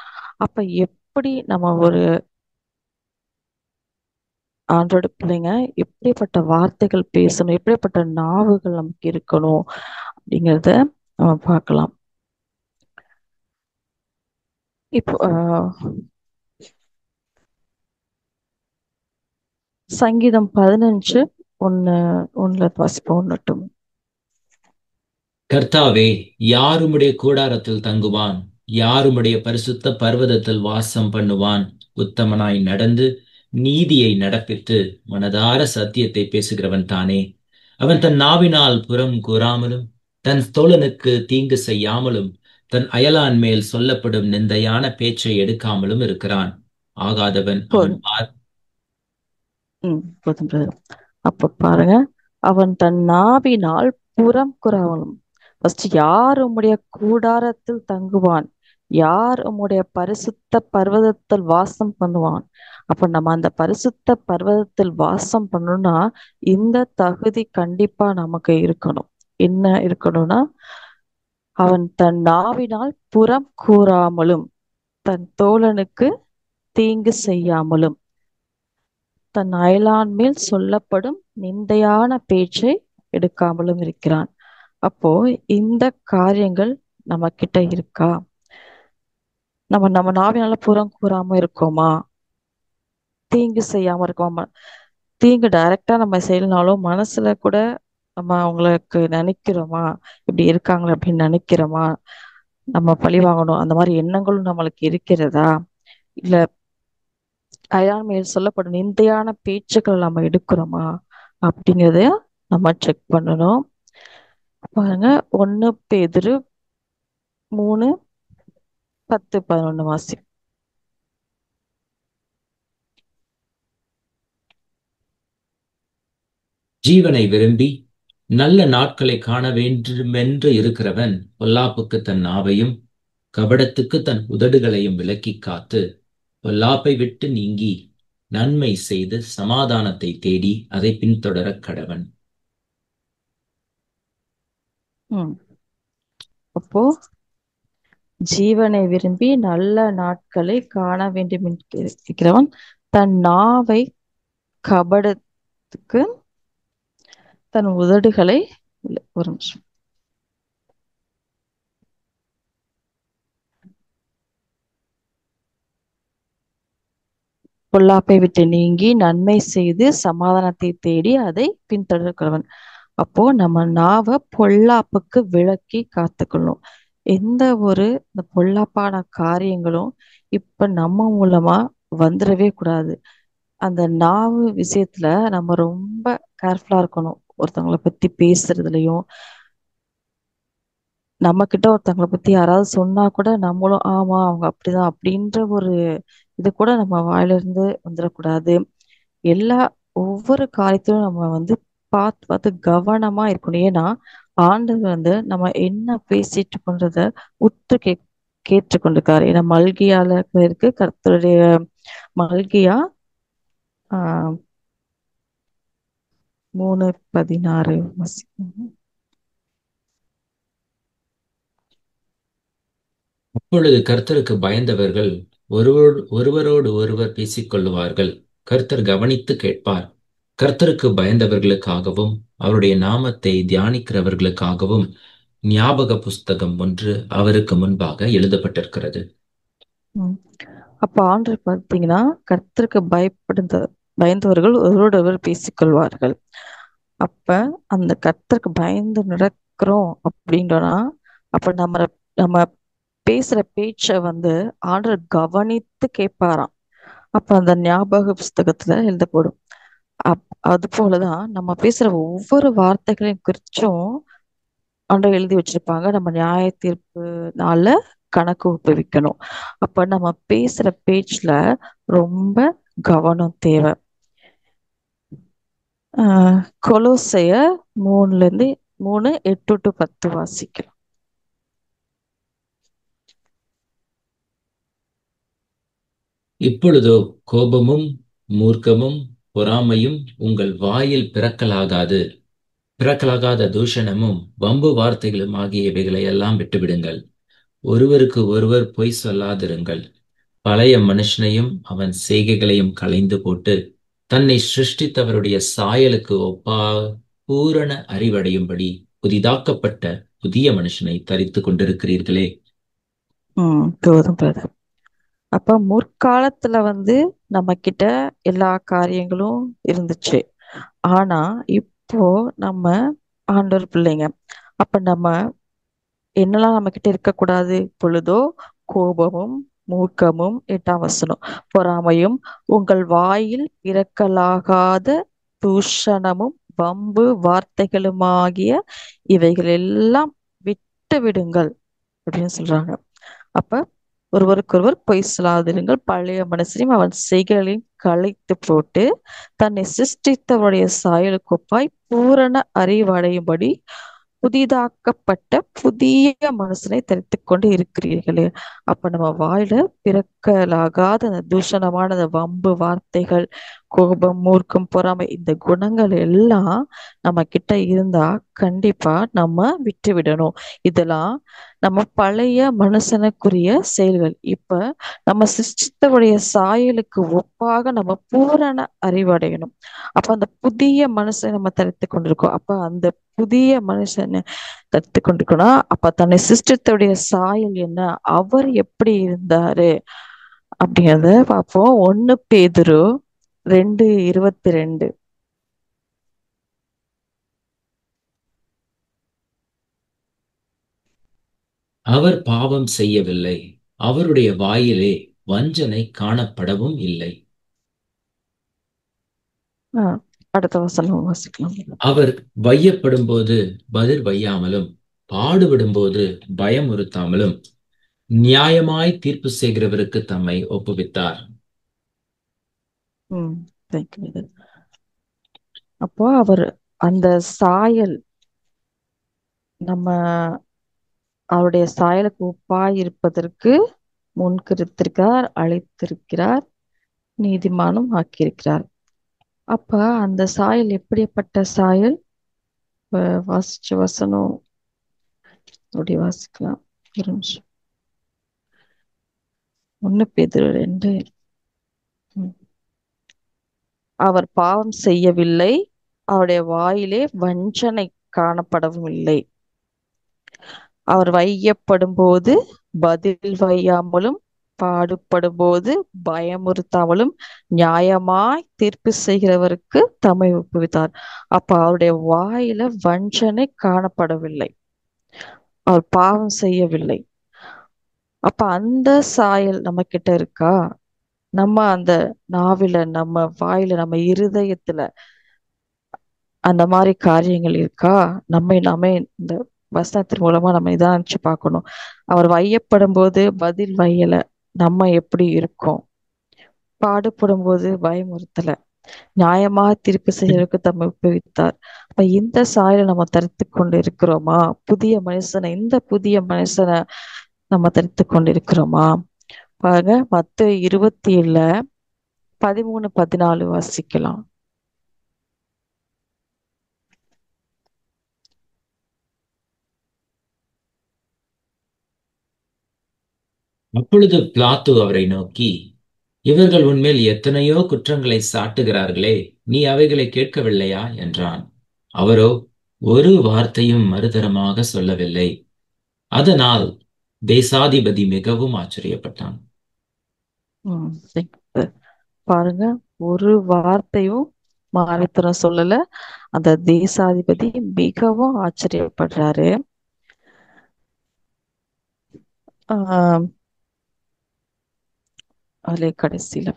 அப்ப எப்படி நம்ம ஒரு ஆண்டோட பிள்ளைங்க எப்படிப்பட்ட வார்த்தைகள் பேசணும், எப்படிப்பட்ட நாவுகள் நமக்கு இருக்கணும் அப்படிங்கிறத நம்ம பார்க்கலாம். இப்போ சங்கீதம் 15:1 வாசிப்போம். 1-2. கர்த்தாவே, யார் உம்முடைய கூடாரத்தில் தங்குவான்? யார் உம்முடைய பரிசுத்த பர்வதத்தில் வாசம் பண்ணுவான்? உத்தமனாய் நடந்து நீதியை நடப்பித்து மனதார சத்தியத்தை பேசுகிறவன் தானே. அவன் தன் நாவினால் புறம் கூறாமலும் தன் தோழனுக்கு தீங்கு செய்யாமலும் தன் அயலான் மேல் சொல்லப்படும் நிந்தையான பேச்சை எடுக்காமலும் இருக்கிறான். ஆகாதவன் அவன் போதும் brother. அப்ப பாருங்க, அவன் தன் நாவினால் புறம் கூறாமலும். ஃபர்ஸ்ட், யார் உம்முடைய கூடாரத்தில் தங்குவான்? யார் உம்முடைய பரிசுத்த பர்வதத்தில் வாசம் பண்ணுவான்? அப்ப நம்ம அந்த பரிசுத்த பர்வதத்தில் வாசம் பண்ணணும்னா இந்த தகுதி கண்டிப்பா நமக்கு இருக்கணும். என்ன இருக்கணும்னா, அவன் தன் நாவினால் புறம் கூறாமலும் தன் தோழனுக்கு தீங்கு செய்யாமலும் தன் அயலான் மேல் சொல்லப்படும் நிந்தையான பேச்சை எடுக்காமலும் இருக்கிறான். அப்போ இந்த காரியங்கள் நம்ம கிட்ட இருக்கா? நம்ம நாவினால புறம் கூறாம இருக்கோமா? தீங்கு செய்யாம இருக்கோமா? தீங்கு டைரக்டா நம்ம செய்யலனாலும் மனசுல கூட நம்ம அவங்களுக்கு நினைக்கிறோமா, இப்படி இருக்காங்களே அப்படின்னு நினைக்கிறோமா? நம்ம பழி வாங்கணும் அந்த மாதிரி எண்ணங்களும் நம்மளுக்கு இருக்கிறதா? இல்ல அயலான் மேல் சொல்லப்படும் நிந்தையான பேச்சுக்கள் நம்ம எடுக்கிறோமா அப்படிங்கிறத நம்ம செக் பண்ணணும். பாருங்க, 1 பேதுரு 3:10-11 வாசி. ஜீவனை விரும்பி நல்ல நாட்களை காண வேண்டுமென்று இருக்கிறவன் பொல்லாப்புக்கு தன் நாவையும் கபடத்துக்கு தன் உதடுகளையும் விலக்கி காத்து பொல்லாப்பை விட்டு நீங்கி நன்மை செய்து சமாதானத்தை தேடி அதை பின்தொடர கடவன். அப்போ ஜீவனை விரும்பி நல்ல நாட்களை காண வேண்டும் இருக்கிறவன் தன் நாவை கபடத்துக்கு தன் உதடுகளை ஒரு நிமிஷம் பொல்லாப்பை விட்டு நீங்கி நன்மை செய்து சமாதானத்தை தேடி அதை பின்தொடர்கிறவன். அப்போ நம்ம நாவை பொல்லாப்புக்கு விலக்கி காத்துக்கணும். எந்த ஒரு இந்த பொல்லாப்பான காரியங்களும் இப்ப நம்ம மூலமா வந்துடவே கூடாது. அந்த நாவு விஷயத்துல நம்ம ரொம்ப கேர்ஃபுல்லா இருக்கணும். ஒருத்தவங்களை பத்தி பேசுறதுலயும், நம்ம கிட்ட ஒருத்தவங்களை பத்தி யாராவது சொன்னா கூட நம்மளும் ஆமா அவங்க அப்படிதான் அப்படின்ற ஒரு இது கூட நம்ம வாயில இருந்து வந்துடக்கூடாது. ஒவ்வொரு காரியத்திலும் நம்ம பார்த்து பார்த்து கவனமா இருக்கணும். ஏன்னா ஆண்டவர் நம்ம என்ன பேசிட்டு பண்றத உற்று கேட்டுக்கொண்டிருக்காரு. ஏன்னா மல்கியால இருக்கு, கர்த்தருடைய மல்கியா 3:16. அப்பொழுது கர்த்தருக்கு பயந்தவர்கள் ஒருவரோடு ஒருவர் பேசிக்கொள்ளுவார்கள். கர்த்தர் கவனித்து கேட்பார். கர்த்தருக்கு பயந்தவர்களுக்காகவும் அவருடைய நாமத்தை தியானிக்கிறவர்களுக்காகவும் ஞாபக புஸ்தகம் ஒன்று அவருக்கு முன்பாக எழுதப்பட்டிருக்கிறது. அப்ப ஆண்டவர் பார்த்தீங்கன்னா, கர்த்தருக்கு பயந்தவர்கள் ஒருவரோடொருவர் பேசிக்கொள்வார்கள். அப்ப அந்த கர்த்தருக்கு பயந்து நடக்கிறோம் அப்படின்றோம்னா, அப்ப நம்ம பேசுற பேச்ச ஆண்டவர் கவனித்து கேட்பாராம். அப்ப அந்த ஞாபக புஸ்தகத்துல எழுதப்படும். அது போலதான் நம்ம பேசுற ஒவ்வொரு வார்த்தைகளையும் குறிச்சும் ஆண்டவர் எழுதி வச்சிருப்பாங்க. நம்ம நியாய தீர்ப்பு நாள்ல கணக்கு ஒப்புவிக்கணும். அப்ப நம்ம பேசுற பேச்சுல ரொம்ப கவனம் தேவை. கொலோசையர் 3:8-10 வாசிக்கலாம். இப்பொழுதோ கோபமும் மூர்க்கமும் பொறாமையும் உங்கள் வாயில் பிறக்கலாகாத தூஷணமும் வம்பு வார்த்தைகளும் ஆகிய இவைகளை எல்லாம் விட்டுவிடுங்கள். ஒருவருக்கு ஒருவர் பொய் சொல்லாதிருங்கள். பழைய மனுஷனையும் அவன் செய்கைகளையும் களைந்து போட்டு தன்னை சிருஷ்டித்தவருடைய சாயலுக்கு பூரண அறிவடையும்படி புதிதாக்கப்பட்ட புதிய மனுஷனை தரித்துக் கொண்டிருக்கிறீர்களே. போதும் brother. அப்ப முற்காலத்துல நம்ம கிட்ட எல்லா காரியங்களும் இருந்துச்சு. ஆனா இப்போ நம்ம ஆண்டவர் பிள்ளைங்க. அப்ப நம்ம என்னெல்லாம் நம்ம கிட்ட இருக்கக்கூடாது? பொழுதோ கோபமும் மூர்க்கமும் 8ஆம் வசனம், பொறாமையும் உங்கள் வாயில் பிறக்கலாகாத தூஷணமும் வம்பு வார்த்தைகளுமாகிய இவைகள் எல்லாம் விட்டு விடுங்கள் அப்படின்னு சொல்றாங்க. அப்ப ஒருவருக்கொருவர் பொய் சொல்லாதிருங்கள். பழைய மனுஷனையும் அவன் செய்கைகளையும் களைத்து போட்டு தன்னை சிருஷ்டித்தவருடைய சாயலுக்கு ஒப்பாய் பூரண அறிவடையும்படி புதிதாக்கப்பட்ட புதிய மனுஷனை தரித்துக் கொண்டு இருக்கிறீர்களே. அப்ப நம்ம வாயில பிறக்கலாகாத அந்த தூஷணமான அந்த வம்பு வார்த்தைகள், கோபம், மூர்க்கம், பொறாமை, இந்த குணங்கள் எல்லாம் நம்ம கிட்ட இருந்தா கண்டிப்பா நம்ம விட்டு விடணும். இதெல்லாம் நம்ம பழைய மனுஷனுக்குரிய செயல்கள். இப்ப நம்ம சிருஷ்டித்தவுடைய சாயலுக்கு ஒப்பாக நம்ம பூரண அறிவடையணும். அப்ப அந்த புதிய மனுஷனை நம்ம தரித்து கொண்டிருக்கோம். அப்ப அந்த புதிய மனுஷனை தரித்து கொண்டிருக்கணும். அப்ப தன்னை சிருஷ்டித்தவுடைய சாயல் என்ன, அவர் எப்படி இருந்தாரு அப்படிங்கிறத பார்ப்போம். 1 பேதுரு 2:22. அவர் பாவம் செய்யவில்லை, அவருடைய வாயிலே வஞ்சனை காணப்படவும் இல்லை. அடுத்த வசனம் வாசிக்கலாம். அவர் வையப்படும் போது பதில் வையாமலும் பாடுபடும் போது பயமுறுத்தாமலும் நியாயமாய் தீர்ப்பு செய்கிறவருக்கு தம்மை ஒப்புவித்தார். அப்போ அவர் அந்த சாயல் நம்ம அவருடைய சாயலுக்கு ஒப்பாய் இருப்பதற்கு முன்கிருத்திருக்கிறார், அழைத்திருக்கிறார், நீதிமானும் ஆக்கியிருக்கிறார். அப்ப அந்த சாயல் எப்படிப்பட்ட சாயல்? வாசிச்ச வசனம் அப்படி வாசிக்கலாம். 1 பேதுரு 2. அவர் பாவம் செய்யவில்லை, அவருடைய வாயிலே வஞ்சனை காணப்படவும் இல்லை. அவர் வையப்படும் போது பதில் வையாமலும் பாடுபடும் போது பயமுறுத்தாமலும் நியாயமாய் தீர்ப்பு செய்கிறவருக்கு தம்மை ஒப்புவித்தார். அப்ப அவருடைய வாயில வஞ்சனை காணப்படவில்லை, அவர் பாவம் செய்யவில்லை. அப்ப அந்த சாயல் நம்ம கிட்ட இருக்கா? நம்ம அந்த நாவில, நம்ம வாயில, நம்ம இருதயத்துல அந்த மாதிரி காரியங்கள் இருக்கா? நாமே இந்த வசனத்தின் மூலமா நம்ம இதான் நினைச்சு பார்க்கணும். அவர் வையப்படும் போது பதில் வையல, நம்ம எப்படி இருக்கோம்? பாடுபடும் போது பயமுறுத்தல, நியாயமா தீர்ப்பு செய்யறதுக்கு தம்மை ஒப்புவித்தார். அப்ப இந்த சாயலை நம்ம தரித்து கொண்டு இருக்கிறோமா? இந்த புதிய மனுஷனை நம்ம தரித்து கொண்டு இருக்கிறோமா? பாருங்க, மத்தேயு 27:13-14 வாசிக்கலாம். அப்பொழுது பிலாத்து அவரை நோக்கி, இவர்கள் உன்மேல் எத்தனையோ குற்றங்களை சாட்டுகிறார்களே, நீ அவைகளை கேட்கவில்லையா என்றான். அவரோ ஒரு வார்த்தையும் மறுதரமாக சொல்லவில்லை. அதனால் தேசாதிபதி மிகவும் ஆச்சரியப்பட்டான். பாருங்க, ஒரு வார்த்தையும் மாறுத்தரம் சொல்லல. அந்த தேசாதிபதி மிகவும் ஆச்சரியப்படுறாரு. அதுல கடைசியில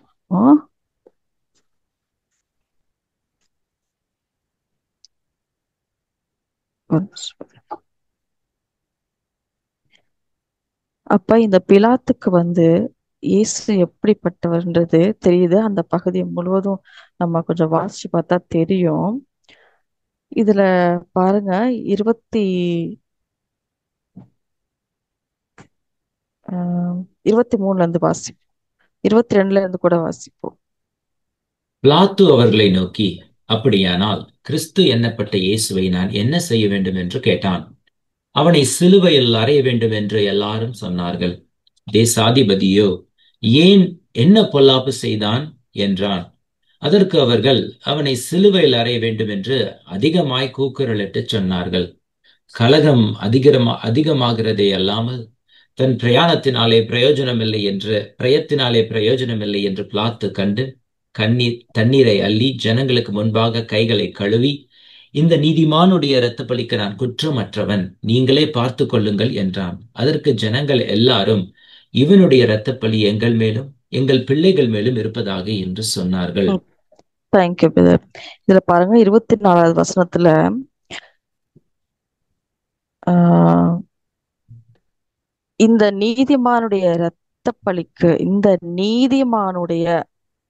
அப்ப இந்த பிலாத்துக்கு இயேசு எப்படிப்பட்டவர்ன்றது தெரியுது. அந்த பகுதி முழுவதும் நம்ம கொஞ்சம் வாசிச்சு பார்த்தா தெரியும். இதுல பாருங்க, 23 இருந்து வாசிப்போம், 22 இருந்து கூட வாசிப்போம். பிலாத்து அவர்களை நோக்கி, அப்படியானால் கிறிஸ்து என்னப்பட்ட இயேசுவை நான் என்ன செய்ய வேண்டும் என்று கேட்டான். அவனை சிலுவையில் அறைய வேண்டும் என்று எல்லாரும் சொன்னார்கள். தேசாதிபதியோ, ஏன் என்ன பொல்லாப்பு செய்தான் என்றான். அதற்கு அவர்கள், அவனை சிலுவையில் அறைய வேண்டும் என்று அதிகமாய் கூக்குரலிட்டுச் சொன்னார்கள். கலகம் அதிகமாகிறதே அல்லாமல் தன் பிரயத்தினாலே பிரயோஜனமில்லை என்று பிலாத்து கண்டு தண்ணீரை அள்ளி ஜனங்களுக்கு முன்பாக கைகளை கழுவி, இந்த நீதிமானுடைய இரத்த பலிக்கு நான் குற்றமற்றவன், நீங்களே பார்த்து கொள்ளுங்கள் என்றான். அதற்கு ஜனங்கள் எல்லாரும், இவனுடைய இரத்த பலி எங்கள் மேலும் எங்கள் பிள்ளைகள் மேலும் இருப்பதாக என்று சொன்னார்கள். Thank you brother. இதுல பாருங்க, 24வது வசனத்துல இந்த நீதிமானுடைய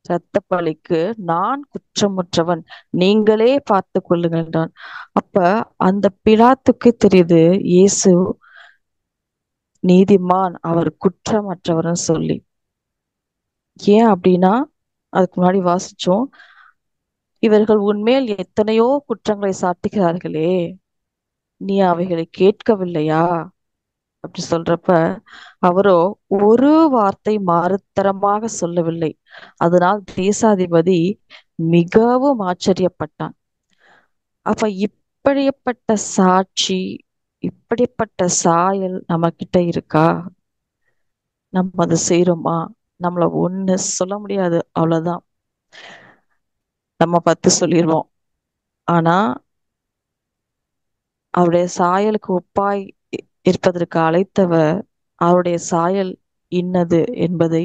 இரத்த பலிக்கு நான் குற்றமுற்றவன், நீங்களே பார்த்து கொள்ளுங்கள் என்றான். அப்ப அந்த பிலாத்துக்கு தெரியுது இயேசு நீதிமான், அவர் குற்றமற்றவர்னு சொல்லி. ஏன் அப்படின்னா, அதுக்கு முன்னாடி வாசிச்சோம், இவர்கள் உன்மேல் எத்தனையோ குற்றங்களை சாட்டுகிறார்களே, நீ அவைகளை கேட்கவில்லையா அப்படி சொல்றப்ப, அவரோ ஒரு வார்த்தை மாறுத்தரமாக சொல்லவில்லை. அதனால் தேசாதிபதி மிகவும் ஆச்சரியப்பட்டான். அப்ப இப்படிப்பட்ட சாட்சி, இப்படிப்பட்ட சாயல் நம்ம கிட்ட இருக்கா? நம்ம அதை செய்யறோமா? நம்மள ஒண்ணு சொல்ல முடியாது, அவ்வளவுதான். நம்ம 10 சொல்லிடுவோம். ஆனா அவருடைய சாயலுக்கு ஒப்பாய் இருப்பதற்கு அழைத்தவர் அவருடைய சாயல் இன்னது என்பதை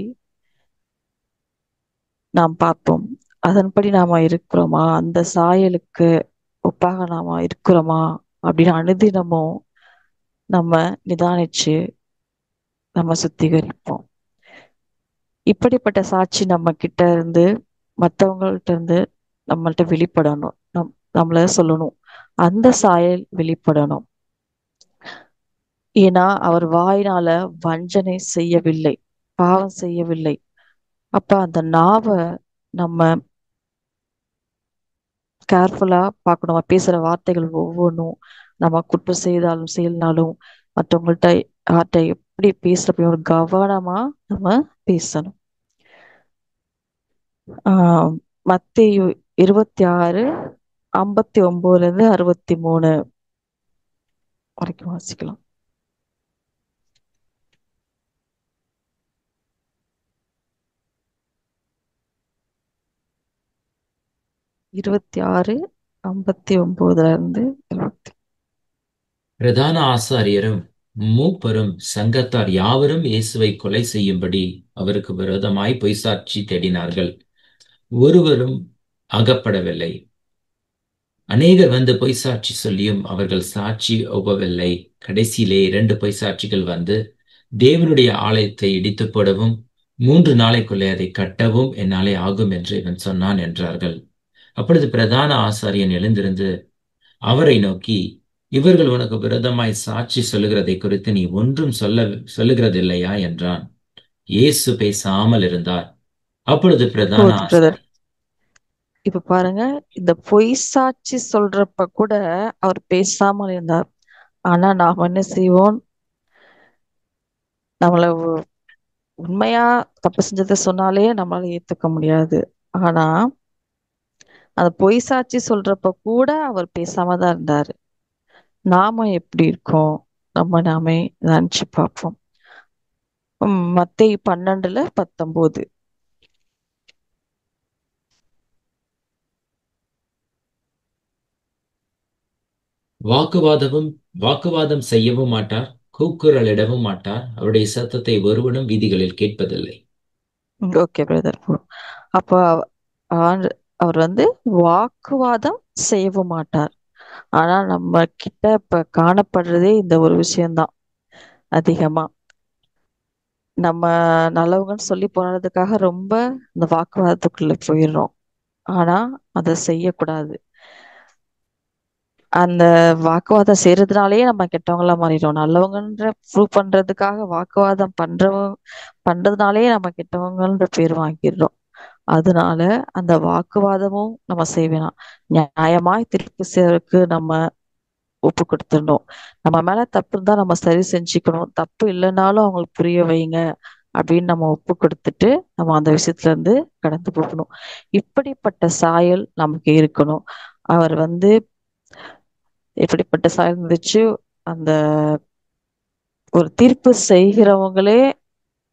நாம் பார்ப்போம். அதன்படி நாம இருக்கிறோமா? அந்த சாயலுக்கு ஒப்பாக நாம இருக்கிறோமா அப்படின்னு அனுதினமும் நம்ம நிதானிச்சு நம்ம சுத்திகரிப்போம். இப்படிப்பட்ட சாட்சி நம்ம கிட்ட இருந்து, மற்றவங்கள்ட்ட இருந்து நம்மள்ட்ட வெளிப்படணும். நம்மள சொல்லணும், அந்த சாயல் வெளிப்படணும். ஏன்னா அவர் வாயினால வஞ்சனை செய்யவில்லை, பாவம் செய்யவில்லை. அப்ப அந்த நாவை நம்ம கேர்ஃபுல்லா பார்க்கணும். நம்ம பேசுற வார்த்தைகள் ஒவ்வொன்றும், நம்ம குற்றம் செய்தாலும் செய்யலனாலும் மற்றவங்கள்ட்ட யார்கிட்ட எப்படி பேசுறப்ப ஒரு கவனமா நம்ம பேசணும். மத்தேயு 26:59 63 வரைக்கும் வாசிக்கலாம். 26:59 பிரதான ஆசாரியரும் மூப்பரும் சங்கத்தார் யாவரும் இயேசுவை கொலை செய்யும்படி அவருக்கு விரோதமாய் பொய்சாட்சி தேடினார்கள். ஒருவரும் அகப்படவில்லை. அநேகர் வந்து பொய்சாட்சி சொல்லியும் அவர்கள் சாட்சி ஒப்பவில்லை. கடைசியிலே 2 பொய்சாட்சிகள் வந்து, தேவனுடைய ஆலயத்தை இடித்து போடவும் 3 நாளைக்குள்ளே அதை கட்டவும் என்னாலே ஆகும் என்று இவன் சொன்னான் என்றார்கள். அப்பொழுது பிரதான ஆசாரியன் எழுந்திருந்து அவரை நோக்கி, இவர்கள் உனக்கு விரோதமாய் சாட்சி சொல்லுகிறதை குறித்து நீ ஒன்றும் சொல்லுகிறதில்லையா என்றான். இயேசு பேசாமல் இருந்தார். அப்பொழுது பிரதான ஆசாரியன், இப்ப பாருங்க, இந்த பொய் சாட்சி சொல்றப்ப கூட அவர் பேசாமல் இருந்தார். ஆனா நாம் என்ன செய்வோம்? நம்மள உண்மையா தப்பு செஞ்சதை சொன்னாலே நம்மளால ஏத்துக்க முடியாது. ஆனா அந்த பொய் சாட்சி சொல்றப்ப கூட அவர் பேசாம தான் இருந்தாரு. நாம எப்படி இருக்கோம்? நாமே நினைச்சு பார்ப்போம். மத்தேயு 12:19 வாக்குவாதம் செய்யவும் மாட்டார், கூக்குரலிடவும் மாட்டார், அவருடைய சத்தத்தை ஒருவனும் வீதிகளில் கேட்பதில்லை. Okay brother. அப்போ அவர் வாக்குவாதம் செய்யவும் மாட்டார். ஆனா நம்ம கிட்ட இப்ப காணப்படுறதே இந்த ஒரு விஷயம்தான் அதிகமா. நம்ம நல்லவங்கன்னு சொல்லி போனதுக்காக ரொம்ப இந்த வாக்குவாதத்துக்குள்ள போயிடுறோம். ஆனா அதை செய்யக்கூடாது. அந்த வாக்குவாதம் செய்யறதுனாலயே நம்ம கெட்டவங்களா மாறிடுறோம். நல்லவங்கன்ற ப்ரூவ் பண்றதுக்காக வாக்குவாதம் பண்றதுனாலயே நம்ம கெட்டவங்கன்ற பேர் வாங்கிடுறோம். அதனால அந்த வாக்குவாதமும் நம்ம செய்வேணாம். நியாயமாய் தீர்ப்பு செய்யறதுக்கு நம்ம ஒப்பு கொடுத்துடணும். நம்ம மேல தப்பு இருந்தா நம்ம சரி செஞ்சுக்கணும். தப்பு இல்லைன்னாலும் அவங்களுக்கு புரிய வைங்க அப்படின்னு நம்ம ஒப்பு கொடுத்துட்டு நம்ம அந்த விஷயத்துல இருந்து கடந்து போகணும். இப்படிப்பட்ட சாயல் நமக்கு இருக்கணும். அவர் எப்படிப்பட்ட சாயல் இருந்துச்சு, அந்த ஒரு தீர்ப்பு செய்கிறவங்களே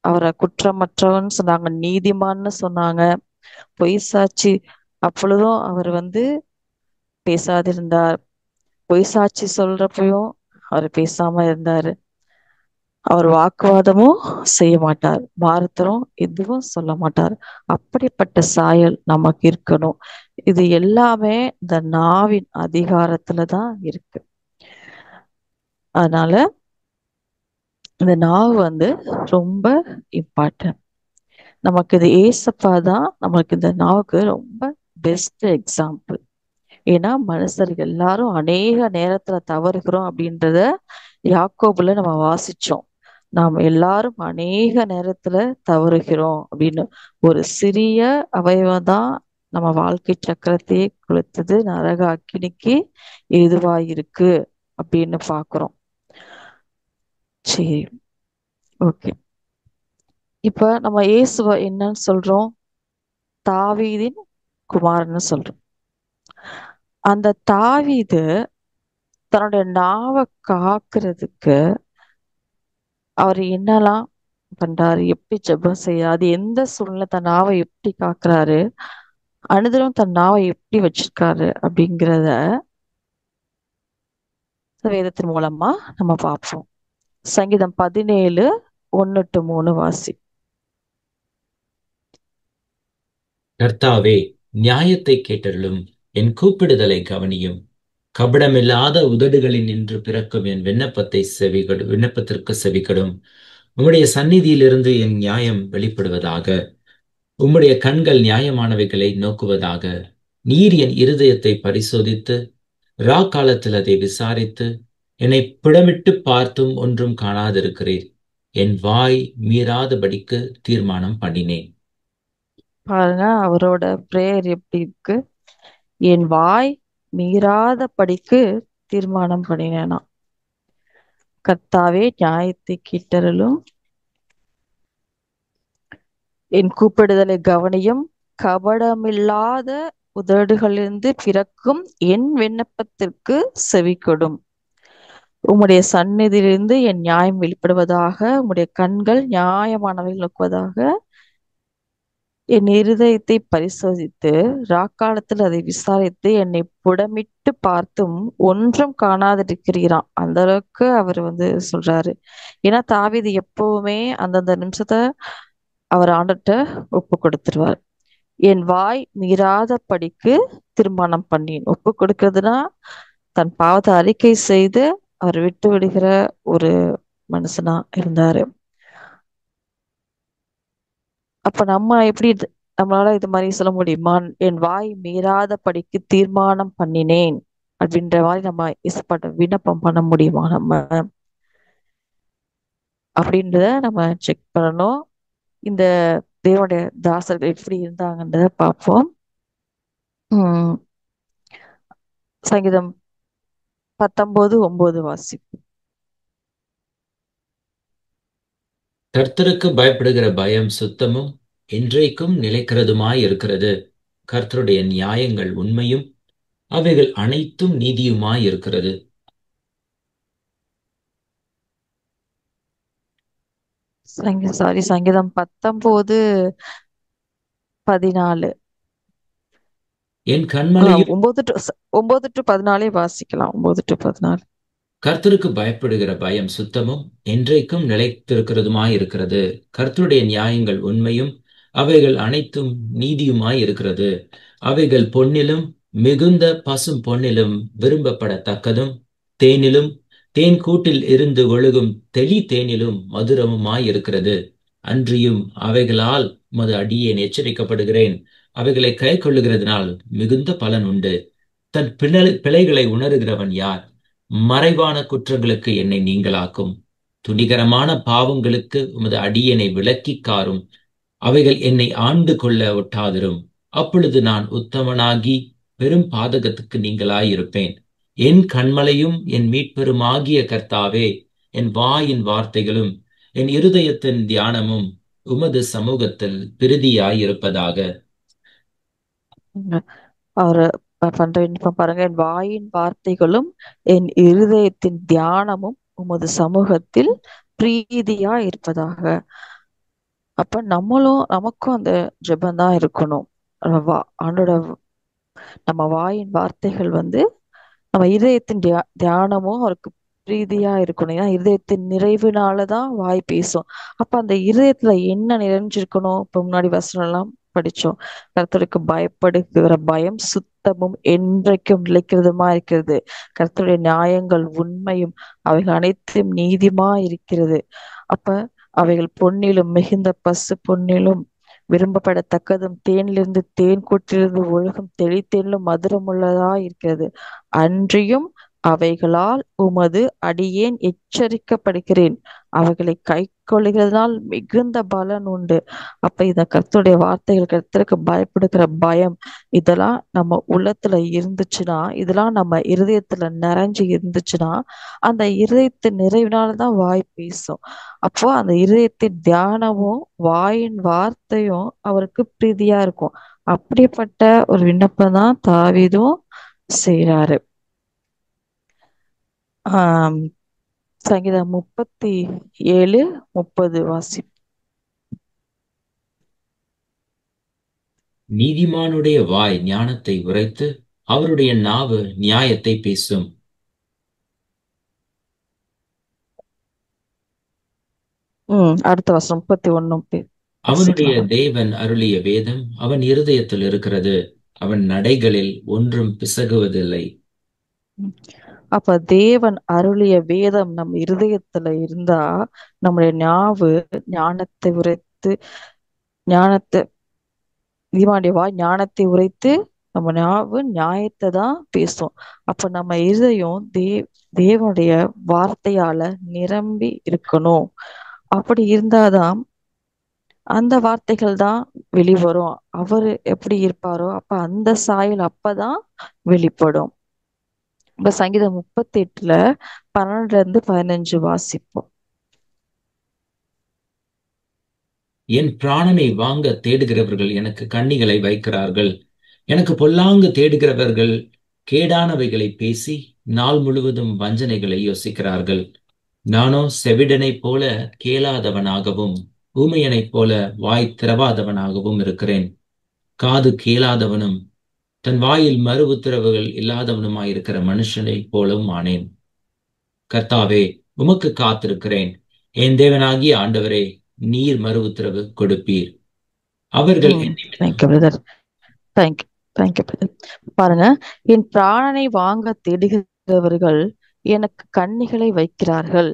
அவரை குற்றமற்றவன்னு சொன்னாங்க, நீதிமான்னு சொன்னாங்க, பொய் சாட்சி. அப்பொழுதும் அவர் பேசாதிருந்தார். பொய் சாட்சி சொல்றப்பயும் அவர் பேசாம இருந்தாரு. அவர் வாக்குவாதமும் செய்ய மாட்டார், மாறுத்தரும் எதுவும் சொல்ல மாட்டார். அப்படிப்பட்ட சாயல் நமக்கு இருக்கணும். இது எல்லாமே இந்த நாவின் அதிகாரத்துலதான் இருக்கு. அதனால இந்த நாவு ரொம்ப இம்பார்ட்டன்ட். நமக்கு இது ஏசப்பா தான் நமக்கு இந்த நாவுக்கு ரொம்ப பெஸ்ட் எக்ஸாம்பிள். ஏன்னா மனுஷர்கள் எல்லாரும் அநேக நேரத்துல தவறுகிறோம் அப்படின்றத யாக்கோபுல நம்ம வாசிச்சோம். நாம் எல்லாரும் அநேக நேரத்துல தவறுகிறோம் அப்படின்னு. ஒரு சிறிய அவயவம் தான் நம்ம வாழ்க்கை சக்கரத்தையே கொளுத்துது, நரக அக்கினிக்கு ஏதுவாயிருக்கு அப்படின்னு பாக்குறோம். சரி, ஓகே. இப்ப நம்ம இயேசுவ என்னன்னு சொல்றோம்? தாவீதின் குமாரன்னு சொல்றோம். அந்த தாவீது தன்னுடைய நாவை காக்குறதுக்கு அவர் என்னெல்லாம் பண்றாரு, எப்படி ஜெபம் செய்ய, அது எந்த சூழ்நிலை தன் நாவை எப்படி காக்குறாரு, அனுதினம் தன் நாவை எப்படி வச்சிருக்காரு அப்படிங்கிறத வேதத்தின் மூலமா நம்ம பார்ப்போம். சங்கீதம் 17:1-3 வாசி. கர்த்தாவே, நியாயத்தை கேட்டருளும், என் கூப்பிடுதலை கவனியும். கபடமில்லாத உதடுகளில் நின்று பிறக்கும் என் விண்ணப்பத்திற்கு செவிகடும். உம்முடைய சந்நிதியிலிருந்து என் நியாயம் வெளிப்படுவதாக. உம்முடைய கண்கள் நியாயமானவைகளை நோக்குவதாக. நீர் என் இருதயத்தை பரிசோதித்து காலத்தில் அதை விசாரித்து என்னை பிடமிட்டு பார்த்தும் ஒன்றும் காணாதிருக்கிறீர். என் வாய் மீறாதபடிக்கு தீர்மானம் பண்ணினேன். பாருங்க அவரோட பிரேயர் எப்படி இருக்கு. என் வாய் மீறாதபடிக்கு தீர்மானம் பண்ணினேனா. கர்த்தாவே, நியாயத்தை கேட்டருளும், என் கூப்பிடுதலை கவனியும். கபடமில்லாத உதடுகளிலிருந்து பிறக்கும் என் விண்ணப்பத்திற்கு செவிகொடும். உம்முடைய சந்நிதியிலிருந்து என் நியாயம் வெளிப்படுவதாக. உம்முடைய கண்கள் நியாயமானவைகள் நோக்குவதாக. என் இருதயத்தை பரிசோதித்து ராக்காலத்தில் அதை விசாரித்து என்னை புடமிட்டு பார்த்தும் ஒன்றும் காணாதிருக்கிறீராம். அந்த அளவுக்கு அவர் சொல்றாரு. ஏன்னா தாவீது எப்பவுமே அந்தந்த நிமிஷத்தை அவர் ஆண்டுட்ட ஒப்பு கொடுத்துருவார். என் வாய் மீறாத படிக்கு தீர்மானம் பண்ணேன். ஒப்பு கொடுக்கிறதுனா தன் பாவத்தை அறிக்கை செய்து அவர் விட்டு விடுகிற ஒரு மனுஷனா இருந்தாரு. அப்ப நம்மளால இது மாதிரி சொல்ல முடியுமா? என் வாய் மீறாத படிக்கு தீர்மானம் பண்ணினேன் அப்படின்ற மாதிரி நம்ம இசப்பாட்ட விண்ணப்பம் பண்ண முடியுமா நம்ம? அப்படின்றத நம்ம செக் பண்ணணும். இந்த தேவனுடைய தாசர்கள் எப்படி இருந்தாங்கன்றத பார்ப்போம். சங்கீதம் 19:9 வாசி. கர்த்தருக்கு பயப்படுகிற பயம் சுத்தமும் என்றைக்கும் நிலைக்கிறதுமாய் இருக்கிறது. கர்த்தருடைய நியாயங்கள் உண்மையும் அவைகள் அனைத்தும் நீதியுமாய் இருக்கிறது. சங்கீதம் 19:14. என் கண்மலையும் 9-14 வாசிக்கலாம். 9-14. கர்த்தருக்கு பயப்படுகிற பயம் சுத்தமும் என்றைக்கும் நிலைத்திருக்கிறதுமாய் இருக்கிறது. கர்த்தருடைய நியாயங்கள் உண்மையும் அவைகள் அனைத்தும் நீதியுமாய் இருக்கிறது. அவைகள் பொன்னிலும் மிகுந்த பசும் பொன்னிலும் விரும்பப்படத்தக்கதும், தேனிலும் தேன் கூட்டில் இருந்து ஒழுகும் தெளி தேனிலும் மதுரமுமாயிருக்கிறது. அன்றியும் அவைகளால் உமது அடியேன் எச்சரிக்கப்படுகிறேன். அவைகளை கை கொள்ளுகிறதுனால் மிகுந்த பலன் உண்டு. தன் பிழைகளை உணர்கிறவன் யார்? மறைவான குற்றங்களுக்கு என்னை நீங்களாக்கும். துணிகரமான பாவங்களுக்கு உமது அடியேனை விலக்கிக் காரும். அவைகள் என்னை ஆண்டு கொள்ள ஒட்டாதிரும். அப்பொழுது நான் உத்தமனாகி பெரும் பாதகத்துக்கு நீங்களாயிருப்பேன். என் கண்மலையும் என் மீட்பெருமாகிய கர்த்தாவே, என் வாயின் வார்த்தைகளும் என் இருதயத்தின் தியானமும் உமது சமூகத்தில் பிரதியாயிருப்பதாக. அவரு பண்ற விண்ணப்பம் பாருங்க. என் வாயின் வார்த்தைகளும் என் இருதயத்தின் தியானமும் உமது சமூகத்தில் பிரீதியா இருப்பதாக. அப்ப நமக்கும் அந்த ஜெபம் தான் இருக்கணும். ஆண்டோட நம்ம வாயின் வார்த்தைகள் நம்ம இதயத்தின் தியானமும் அவருக்கு பிரீதியா இருக்கணும். ஏன்னா இதயத்தின் நிறைவுனாலதான் வாய் பேசும். அப்ப அந்த இதயத்துல என்ன நிறைஞ்சிருக்கணும்? இப்ப முன்னாடி வசனம் எல்லாம் படிச்சோம். கர்த்தருக்கு பயப்படுகிற பயம் சுத்தமும் என்றைக்கும் நிலைக்கிறதுமா இருக்கிறது. கர்த்தருடைய நியாயங்கள் உண்மையும் அவைகள் அனைத்தும் நீதிமா இருக்கிறது. அப்ப அவைகள் பொன்னிலும் மிகுந்த பசு பொன்னிலும் விரும்பப்படத்தக்கதும், தேனிலிருந்து தேன் கூட்டிலிருந்து ஒழுகும் தெளித்தேனிலும் மதுரமுள்ளதா இருக்கிறது. அன்றியும் அவைகளால் உமது அடியேன் எச்சரிக்கப்படுகிறேன். அவைகளை கை கொள்ளுகிறதுனால் மிகுந்த பலன் உண்டு. அப்ப இந்த கர்த்தருடைய வார்த்தைகள், கர்த்தருக்கு பயப்படுகிற பயம், இதெல்லாம் நம்ம உள்ளத்துல இருந்துச்சுன்னா, இதெல்லாம் நம்ம இருதயத்துல நிறைஞ்சு இருந்துச்சுன்னா, அந்த இருதயத்தின் நிறைவினாலதான் வாய் பேசும். அப்போ அந்த இருதயத்தின் தியானமும் வாயின் வார்த்தையும் அவருக்கு பிரீதியா இருக்கும். அப்படிப்பட்ட ஒரு விண்ணப்பம் தான் தாவீதும் செய்யறாரு. சங்கீதம் 37:30 வாசி. நீதிமானுடைய வாய் ஞானத்தை உரைத்து அவருடைய நாவு நியாயத்தை பேசும். அடுத்த வசனம் 31. அவனுடைய தேவன் அருளிய வேதம் அவன் இருதயத்தில் இருக்கிறது. அவன் நடைகளில் ஒன்றும் பிசகுவதில்லை. அப்ப தேவன் அருளிய வேதம் நம் இருதயத்துல இருந்தா, நம்முடைய நாவு ஞானத்தை உரைத்து ஞானத்தை உரைத்து நம்ம நாவு நியாயத்தை தான் பேசும். அப்ப நம்ம இருதயம் தேவனுடைய வார்த்தையால நிரம்பி இருக்கணும். அப்படி இருந்தாதான் அந்த வார்த்தைகள் தான் வெளிவரும். அவரு எப்படி இருப்பாரோ அப்ப அந்த சாயல் அப்பதான் வெளிப்படும். இப்ப சங்கீதம் 38:12-15 வாசிப்போம். என் பிராணனை வாங்க தேடுகிறவர்கள் எனக்கு கண்ணிகளை வைக்கிறார்கள். எனக்கு பொல்லாங்கு தேடுகிறவர்கள் கேடானவைகளை பேசி நாள் முழுவதும் வஞ்சனைகளை யோசிக்கிறார்கள். நானோ செவிடனைப் போல கேளாதவனாகவும் ஊமையனைப் போல வாய் திறவாதவனாகவும் இருக்கிறேன். காது கேளாதவனும் தன் வாயில் மறு உத்தரவுகள் இல்லாதவனுமாயிருக்கிற மனுஷனைப் போலவும் ஆனேன். கர்த்தாவே, உமக்கு காத்திருக்கிறேன். என் தேவனாகிய ஆண்டவரே, நீர் மறு உத்தரவு கொடுப்பீர். அவர்கள் பாருங்க, என் பிராணனை வாங்க தேடுகிறவர்கள் எனக்கு கண்ணிகளை வைக்கிறார்கள்.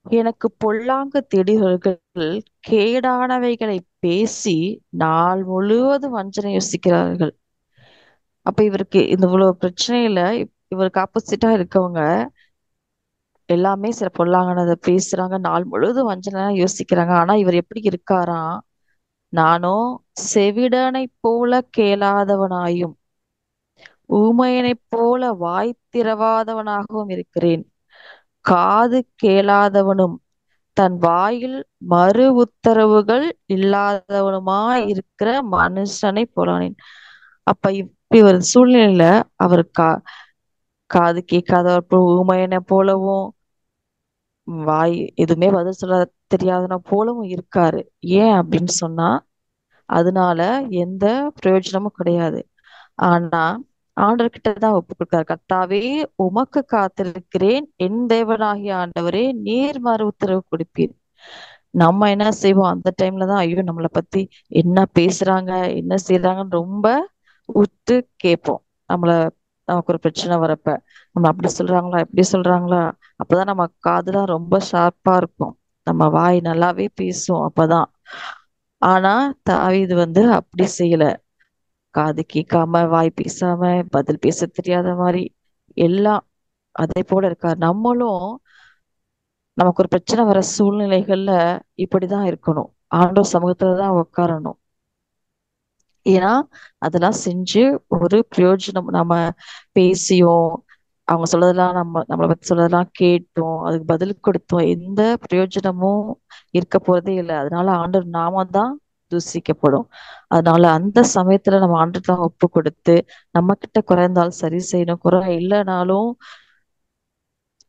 எனக்கு பொல்லாங்கு தேடுகிறவர்கள் கேடானவைகளை பேசி நாள் முழுவதும் வஞ்சனை யோசிக்கிறார்கள். அப்ப இவருக்கு இந்த இவ்வளவு பிரச்சனையில இவருக்கு ஆப்போசிட்டா இருக்கவங்க எல்லாமே சில பொல்லாங்கனதை பேசுறாங்க, நாள் முழுவதும் வஞ்சனை யோசிக்கிறாங்க. ஆனா இவர் எப்படி இருக்காராம்? நானோ செவிடனை போல கேளாதவனாயும் ஊமையனைப் போல வாய் திறவாதவனாகவும் இருக்கிறேன். காது கேளாதவனும் தன் வாயில் மறு உத்தரவுகள் இல்லாதவனுமாய் இருக்கிற மனுஷனை போலானேன். அப்ப இப்படி ஒரு சூழ்நிலையில அவர் காது கேட்காதவர் ஊமையனை போலவும் வாய் எதுவுமே பதில் சொல்ல தெரியாதவன போலவும் இருக்காரு. ஏன் அப்படின்னு சொன்னா, அதனால எந்த பிரயோஜனமும் கிடையாது. ஆனா ஆண்டவர்கிட்ட தான் ஒப்பு கொடுக்காரு. கர்த்தாவே, உமக்கு காத்திருக்கிறேன். என் தேவனாகிய ஆண்டவரே, நீர் மறு உத்தரவு கொடுப்பீர். நம்ம என்ன செய்வோம்? அந்த டைம்ல தான் நம்மளை பத்தி என்ன பேசுறாங்க, என்ன செய்யறாங்கன்னு ரொம்ப உத்து கேட்போம். நம்மள நமக்கு ஒரு பிரச்சனை வரப்ப நம்ம அப்படி சொல்றாங்களா இப்படி சொல்றாங்களா, அப்பதான் நம்ம காதுலாம் ரொம்ப ஷார்ப்பா இருக்கும். நம்ம வாய் நல்லாவே பேசும் அப்பதான். ஆனா தாவீது அப்படி செய்யல. காது கேட்காம வாய் பேசாம பதில் பேச தெரியாத மாதிரி எல்லாம் அதே போல இருக்கார். நம்மளும் நமக்கு ஒரு பிரச்சனை வர சூழ்நிலைகள்ல இப்படிதான் இருக்கணும். ஆண்டவர் சமூகத்துலதான் உட்காரணும். ஏன்னா அதெல்லாம் செஞ்சு ஒரு பிரயோஜனம் நம்ம பேசியும் அவங்க சொல்றதெல்லாம் நம்மளை பத்தி சொல்றதெல்லாம் கேட்டோம் அதுக்கு பதில் கொடுத்தோம் எந்த பிரயோஜனமும் இருக்க போறதே இல்லை. அதனால ஆண்டவர் நாம தான் தூசிக்கப்படும். அதனால அந்த சமயத்துல நம்ம ஆண்டவர் தான் ஒப்பு கொடுத்து நம்ம கிட்ட குறைந்தாலும் சரி செய்யணும், குறை இல்லைனாலும்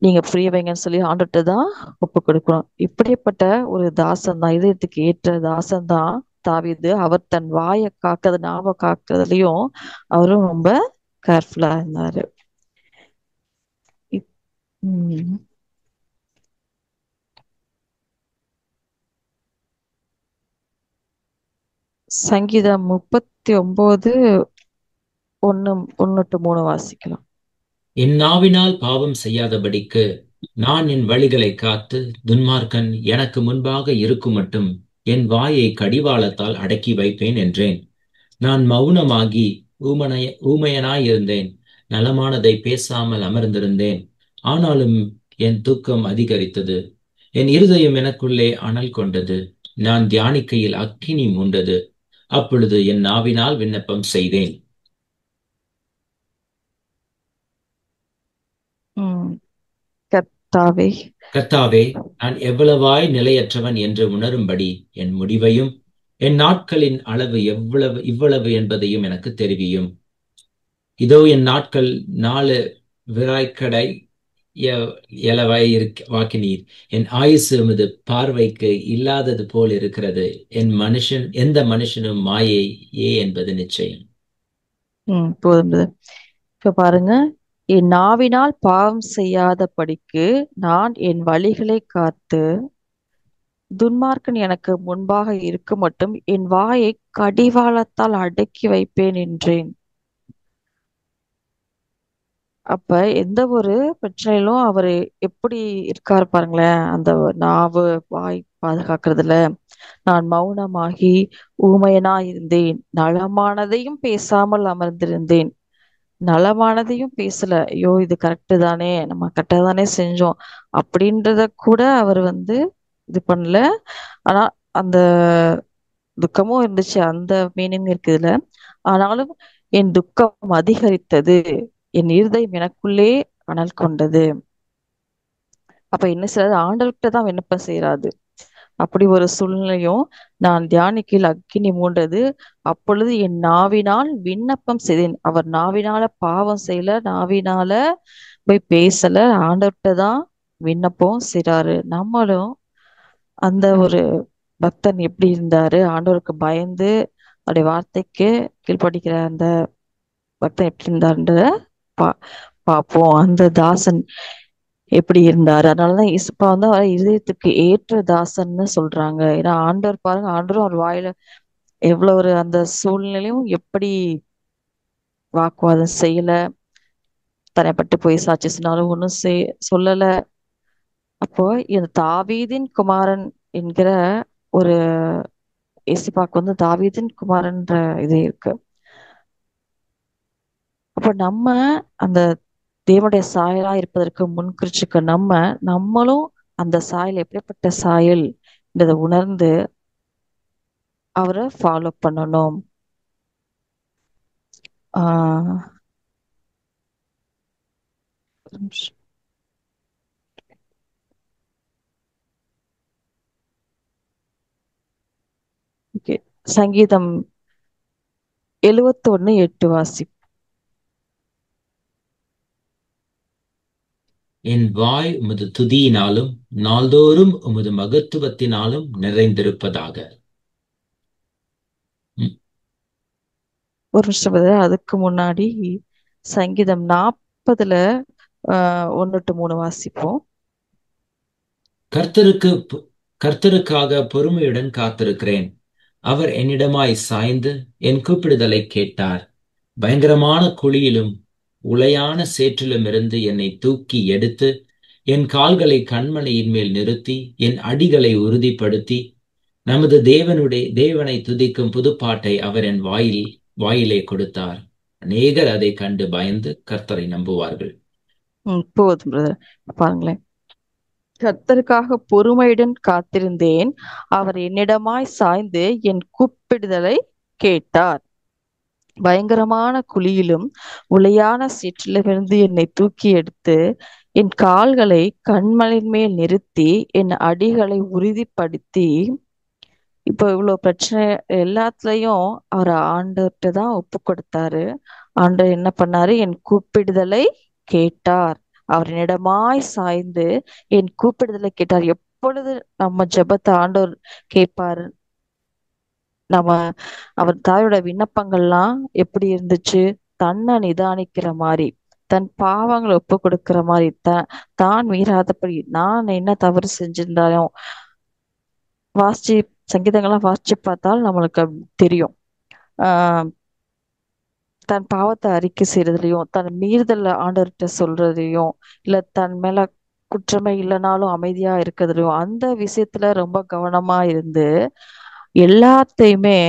நீங்க புரிய வைங்கன்னு சொல்லி ஆண்டுட்டு தான் ஒப்பு கொடுக்கணும். இப்படிப்பட்ட ஒரு தாசன் தான், இதயத்துக்கு ஏற்ற தாசன் தான் தாவீது. அவர் தன் வாயை காக்கிறது ஞாபகம் காக்குறதுலயும் அவரும் ரொம்ப கேர்ஃபுல்லா இருந்தாரு. இப்- உம் சங்கீதம் 39 1-3 வாசிக்கலாம். என் நாவினால் பாவம் செய்யாதபடிக்கு நான் என் வழிகளை காத்து துன்மார்க்கன் எனக்கு முன்பாக இருக்கும் மட்டும் என் வாயை கடிவாளத்தால் அடக்கி வைப்பேன் என்றேன். நான் மௌனமாகி ஊமையனாயிருந்தேன், நலமானதை பேசாமல் அமர்ந்திருந்தேன். ஆனாலும் என் தூக்கம் அதிகரித்தது, என் இருதயம் எனக்குள்ளே அனல் கொண்டது. நான் தியானிக்கையில் அக்கினி மூண்டது. அப்பொழுது என் நாவினால் விண்ணப்பம் செய்தேன். உம் கர்த்தாவே, கர்த்தாவே, நான் எவ்வளவாய் நிலையற்றவன் என்று உணரும்படி என் முடிவையும் என் நாட்களின் அளவு இவ்வளவு என்பதையும் எனக்கு தெரிவியும். இதோ என் நாட்கள் 4 விராய்க்கடை எலவாய் வாக்கினீர். என் ஆயுசு உமது பார்வைக்கு இல்லாதது போல் இருக்கிறது. எந்த மனுஷனும் மாயையே என்பது நிச்சயம். போதும் brother. இப்ப பாருங்க, என் நாவினால் பாவம் செய்யாதபடிக்கு நான் என் வழிகளை காத்து துன்மார்க்கன் எனக்கு முன்பாக இருக்கும் மட்டும் என் வாயை கடிவாளத்தால் அடக்கி வைப்பேன் என்றேன். அப்ப எந்த ஒரு பிரச்சனையிலும் அவரு எப்படி இருக்காரு பாருங்களேன். அந்த நாவு வாய் பாதுகாக்கிறதுல நான் மௌனமாகி ஊமையனா இருந்தேன், நலமானதையும் பேசாமல் அமர்ந்திருந்தேன். நலமானதையும் பேசல. ஐயோ இது கரெக்டு தானே, நம்ம கரெக்டா தானே செஞ்சோம் அப்படின்றத கூட அவர் இது பண்ணல. ஆனா அந்த துக்கமும் இருந்துச்சு, அந்த மீனிங் இருக்கு இதுல. ஆனாலும் என் துக்கம் அதிகரித்தது, என் இருதயம் எனக்குள்ளே அனல் கொண்டது. அப்ப என்ன செய்யறது, ஆண்டவர்கிட்ட தான் விண்ணப்பம் செய்யறாது. அப்படி ஒரு சூழ்நிலையும் நான் தியானிக்கையில் அக்கினி மூண்டது. அப்பொழுது என் நாவினால் விண்ணப்பம் செய்தேன். அவர் நாவினால பாவம் செய்யல, நாவினால போய் பேசல, ஆண்டவர்கிட்ட தான் விண்ணப்பம் செய்றாரு. நம்மளும் அந்த ஒரு பக்தன் எப்படி இருந்தாரு, ஆண்டவருக்கு பயந்து அவருடைய வார்த்தைக்கு கீழ்ப்படிக்கிற அந்த பக்தன் எப்படி இருந்தாருன்ற பா பார்ப்போம். அந்த தாசன் எப்படி இருந்தாரு. அதனாலதான் இசப்பா அவர் இதயத்துக்கு ஏற்ற தாசன்னு சொல்றாங்க. ஏன்னா ஆண்டவர் பாருங்க, ஆண்டவரும் அவர் வாயில எவ்வளவு ஒரு அந்த சூழ்நிலையும் எப்படி வாக்குவாதம் செய்யல, தனிப்பட்டு போய் சாட்சி சொன்னாலும் ஒண்ணும் சொல்லல. அப்போ இந்த தாவீதின் குமாரன் என்கிற ஒரு இசப்பாக்கு தாவீதின் குமாரன்ற இது இருக்கு. அப்ப நம்ம அந்த தேவனுடைய சாயலா இருப்பதற்கு முன்குறிச்சுக்க நம்மளும் அந்த சாயல் எப்படிப்பட்ட சாயல் என்றதை உணர்ந்து அவரை ஃபாலோ பண்ணணும். ஆஹ் ஒரு நிமிஷம். Okay. சங்கீதம் 71:8 வாசி. என் வாய் உமது துதியினாலும் நாள்தோறும் உமது மகத்துவத்தினாலும் நிறைந்திருப்பதாக. ஒரு நிமிஷம் brother. அதுக்கு முன்னாடி சங்கீதம் 40 1-3 வாசிப்போம். கர்த்தருக்காக பொறுமையுடன் காத்திருக்கிறேன். அவர் என்னிடமாய் சாய்ந்து என் கூப்பிடுதலை கேட்டார். பயங்கரமான குழியிலும் உளையான சேற்றிலுமிருந்து என்னை தூக்கி எடுத்து என் கால்களை கண்மலையின் மேல் நிறுத்தி என் அடிகளை உறுதிப்படுத்தி நமது தேவனை துதிக்கும் புதுப்பாட்டை அவர் என் வாயிலே கொடுத்தார். அநேகர் அதை கண்டு பயந்து கர்த்தரை நம்புவார்கள். போதும் பிரதர். பாருங்களேன், கர்த்தருக்காக பொறுமையுடன் காத்திருந்தேன். அவர் என்னிடமாய் சாய்ந்து என் கூப்பிடுதலை கேட்டார். பயங்கரமான குழியிலும் உளையான சேற்றிலிருந்து என்னை தூக்கி எடுத்து என் கால்களை கண்மலையின் மேல் நிறுத்தி என் அடிகளை உறுதிப்படுத்தி, இப்போ இவ்வளவு பிரச்சனை எல்லாத்துலயும் அவர் ஆண்டவர்கிட்ட தான் ஒப்பு கொடுத்தாரு. ஆண்டவர் என்ன பண்ணாரு? என் கூப்பிடுதலை கேட்டார். அவர் என்னிடமாய் சாய்ந்து என் கூப்பிடுதலை கேட்டார். எப்பொழுது நம்ம ஜெபத்தை ஆண்டவர் கேட்பாரு? நம்ம அவர் தாயோட விண்ணப்பங்கள்லாம் எப்படி இருந்துச்சு? தன்னை நிதானிக்கிற மாதிரி, தன் பாவங்களை ஒப்பு கொடுக்கிற மாதிரி, தான் மீறாதபடி நான் என்ன தவறு செஞ்சிருந்தாலும் வாசிச்சு சங்கீதங்கள்லாம் வாசிச்சு பார்த்தால் நம்மளுக்கு தெரியும். ஆஹ் தன் பாவத்தை அறிக்கை செய்யறதுலயும், தன் மீறுதல ஆண்டவர்கிட்ட சொல்றதையும், இல்ல தன் மேல குற்றமே இல்லைனாலும் அமைதியா இருக்கிறதுலையும், அந்த விஷயத்துல ரொம்ப கவனமா இருந்து எல்லாத்தையுமே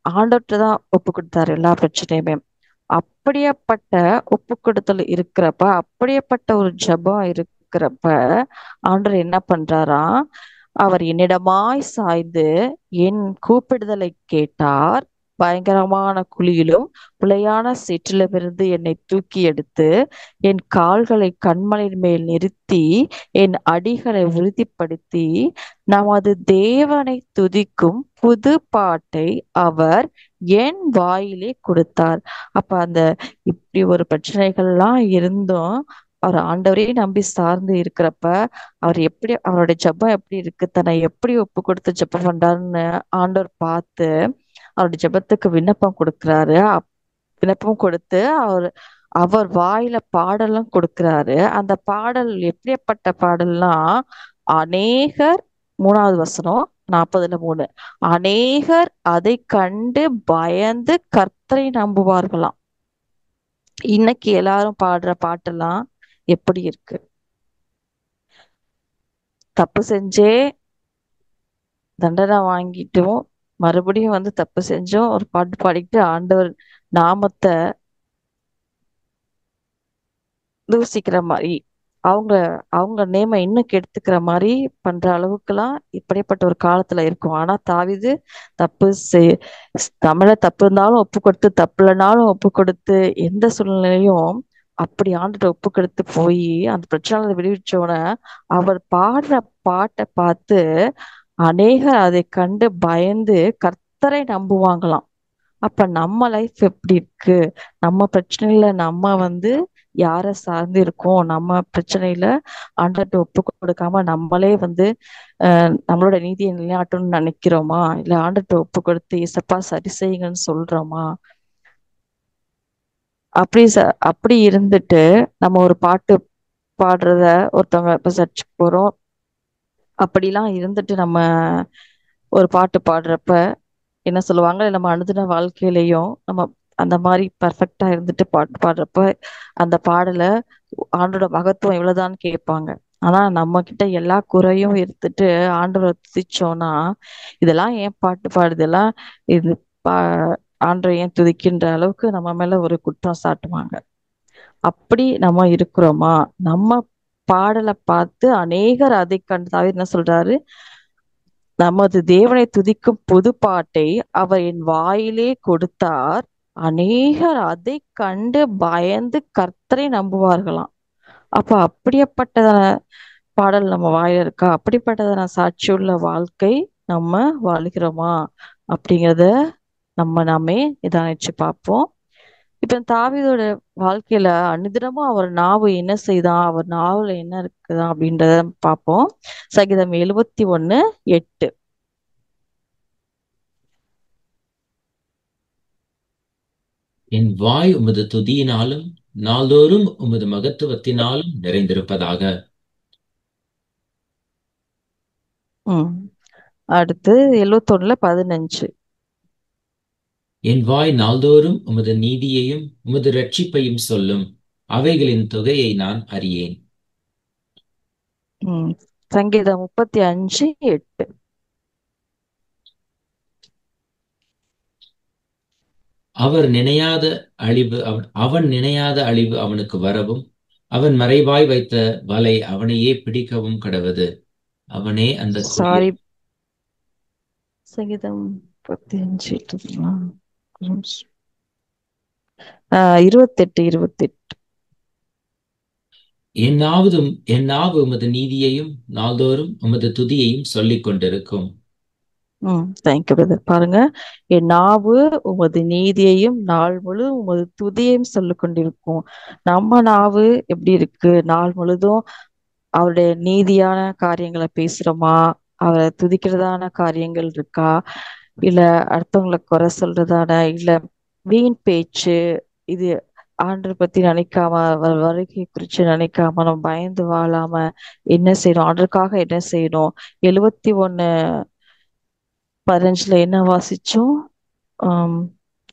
ஆண்டவர்கிட்ட தான் ஒப்பு கொடுத்தாரு. எல்லா பிரச்சனையுமே அப்படியேப்பட்ட ஒப்பு கொடுத்தல் இருக்கிறப்ப, அப்படியேப்பட்ட ஒரு ஜெபம் இருக்கிறப்ப ஆண்டவர் என்ன பண்றாராம்? அவர் என்னிடமாய் சாய்ந்து என் கூப்பிடுதலை கேட்டார். பயங்கரமான குழியிலும் உளையான சேற்றிலிருந்து என்னை தூக்கி எடுத்து என் கால்களை கண்மலையின் மேல் நிறுத்தி என் அடிகளை உறுதிப்படுத்தி நமது தேவனை துதிக்கும் புது பாட்டை அவர் என் வாயிலே கொடுத்தார். அப்ப அந்த இப்படி ஒரு பிரச்சனைகள்லாம் இருந்தும் அவர் ஆண்டவரையே நம்பி சார்ந்து இருக்கிறப்ப அவர் எப்படி, அவருடைய ஜெபம் எப்படி இருக்கு, தன்னை எப்படி ஒப்பு கொடுத்து ஜெபம் பண்றாருன்னு ஆண்டவர் பார்த்து அவருடைய ஜெபத்துக்கு விண்ணப்பம் கொடுக்கிறாரு. விண்ணப்பம் கொடுத்து அவர் வாயில பாடலும் கொடுக்கிறாரு. அந்த பாடல் எப்படிப்பட்ட பாடல்னா, அநேகர், 3வது வசனம் 40:3, அநேகர் அதை கண்டு பயந்து கர்த்தரை நம்புவார்களாம். இன்னைக்கு எல்லாரும் பாடுற பாட்டெல்லாம் எப்படி இருக்கு? தப்பு செஞ்சே தண்டனை வாங்கிட்டும் மறுபடியும் வந்து தப்பு செஞ்சோம் ஒரு பாட்டு பாடிக்கிட்டு ஆண்டவர் நாமத்தை தூசிக்கிற மாதிரி, அவங்க அவங்க நேம இன்னும் கெடுத்துக்கிற மாதிரி பண்ற அளவுக்குலாம் இப்படிப்பட்ட ஒரு காலத்துல இருக்கும். ஆனா தாவீது தப்பு தமிழ தப்பு இருந்தாலும் ஒப்பு கொடுத்து, தப்பு இல்லைனாலும் ஒப்பு கொடுத்து, எந்த சூழ்நிலையும் அப்படி ஆண்டுட்டு ஒப்பு கொடுத்து போய் அந்த பிரச்சனை விடுவிச்சோன அவர் பாடுற பாட்டை பார்த்து அநேகர் அதை கண்டு பயந்து கர்த்தரை நம்புவாங்களாம். அப்ப நம்ம லைஃப் எப்படி இருக்கு? நம்ம பிரச்சனையில நம்ம வந்து யார சார்ந்து இருக்கோம்? நம்ம பிரச்சனையில ஆண்டவர்கிட்ட ஒப்பு கொடுக்காம நம்மளே வந்து நம்மளோட நீதியை நிலைநாட்டணும்னு நினைக்கிறோமா? இல்ல ஆண்டவர்கிட்ட ஒப்பு கொடுத்து இசப்பா சரி செய்யுங்கன்னு சொல்றோமா? அப்படி இருந்துட்டு நம்ம ஒரு பாட்டு பாடுறத ஒருத்தவங்க இப்ப சர்ச்சுக்கு போறோம், அப்படிலாம் இருந்துட்டு நம்ம ஒரு பாட்டு பாடுறப்ப என்ன சொல்லுவாங்க, நம்ம அனுதின வாழ்க்கையிலையும் நம்ம அந்த மாதிரி பர்ஃபெக்டா இருந்துட்டு பாட்டு பாடுறப்ப அந்த பாடலை ஆண்டோட மகத்துவம் இவ்வளவுதான்னு கேட்பாங்க. ஆனா நம்ம கிட்ட எல்லா குறையும் எடுத்துட்டு ஆண்டவரை துதிச்சோம்னா, இதெல்லாம் ஏன் பாட்டு பாடுதெல்லாம் இது பா ஆண்டவரை ஏன் துதிக்கின்ற அளவுக்கு நம்ம மேல ஒரு குற்றம் சாட்டுவாங்க. அப்படி நம்ம இருக்கிறோமா? நம்ம பாடலை பார்த்து அநேகர் அதை கண்டு தாவீது என்ன சொல்றாரு? நமது தேவனை துதிக்கும் புது பாட்டை அவர் என் வாயிலே கொடுத்தார். அநேகர் அதை கண்டு பயந்து கர்த்தரை நம்புவார்களாம். அப்ப அப்படிப்பட்டதான பாடல் நம்ம வாயில இருக்கா? அப்படிப்பட்டதான சாட்சியுள்ள வாழ்க்கை நம்ம வாழ்கிறோமா? அப்படிங்கிறத நாமே நிதானிச்சு பார்ப்போம். இப்ப தாவீதோட வாழ்க்கையில அனுதினமும் அவர் நாவு என்ன செய்தான், அவர் நாவுல என்ன இருக்குதா அப்படின்றத பார்ப்போம். சங்கீதம் 71:8. என் வாய் உமது துதியினாலும் நாள்தோறும் உமது மகத்துவத்தினாலும் நிறைந்திருப்பதாக. அடுத்து 71:15. என் வாய் நாள்தோறும் உமது நீதியையும் உமது இரட்சிப்பையும் சொல்லும். அவைகளின் தொகையை நான் அறியேன். சங்கீதம் 35:8. அவன் நினையாத அழிவு அவனுக்கு வரவும், அவன் மறைவாய் வைத்த வலை அவனையே பிடிக்கவும் கடவது. அவனே அந்த சாரி, சங்கீதம் 35:28. 28. என் நாவு உமது நீதியையும் நாள்தோறும் உமது துதியையும் சொல்லிக் கொண்டிருக்கும். Thank you brother. பாருங்க, என் நாவு உமது நீதியையும் நாள் முழு உமது துதியையும் சொல்லிக் கொண்டிருக்கும். நம்ம நாவு எப்படி இருக்கு? நாள் முழுதும் அவருடைய நீதியான காரியங்களை பேசுறோமா? அவரை துதிக்கிறதான காரியங்கள் இருக்கா? இல்ல அடுத்தவங்களை குறை சொல்றதான, இல்ல வீண் பேச்சு, இது ஆண்டரை பத்தி நினைக்காம, வருகை குறிச்சு நினைக்காம, நம்ம பயந்து வாழாம என்ன செய்யணும், ஆண்டருக்காக என்ன செய்யணும்? 71:15 என்ன வாசிச்சோம்?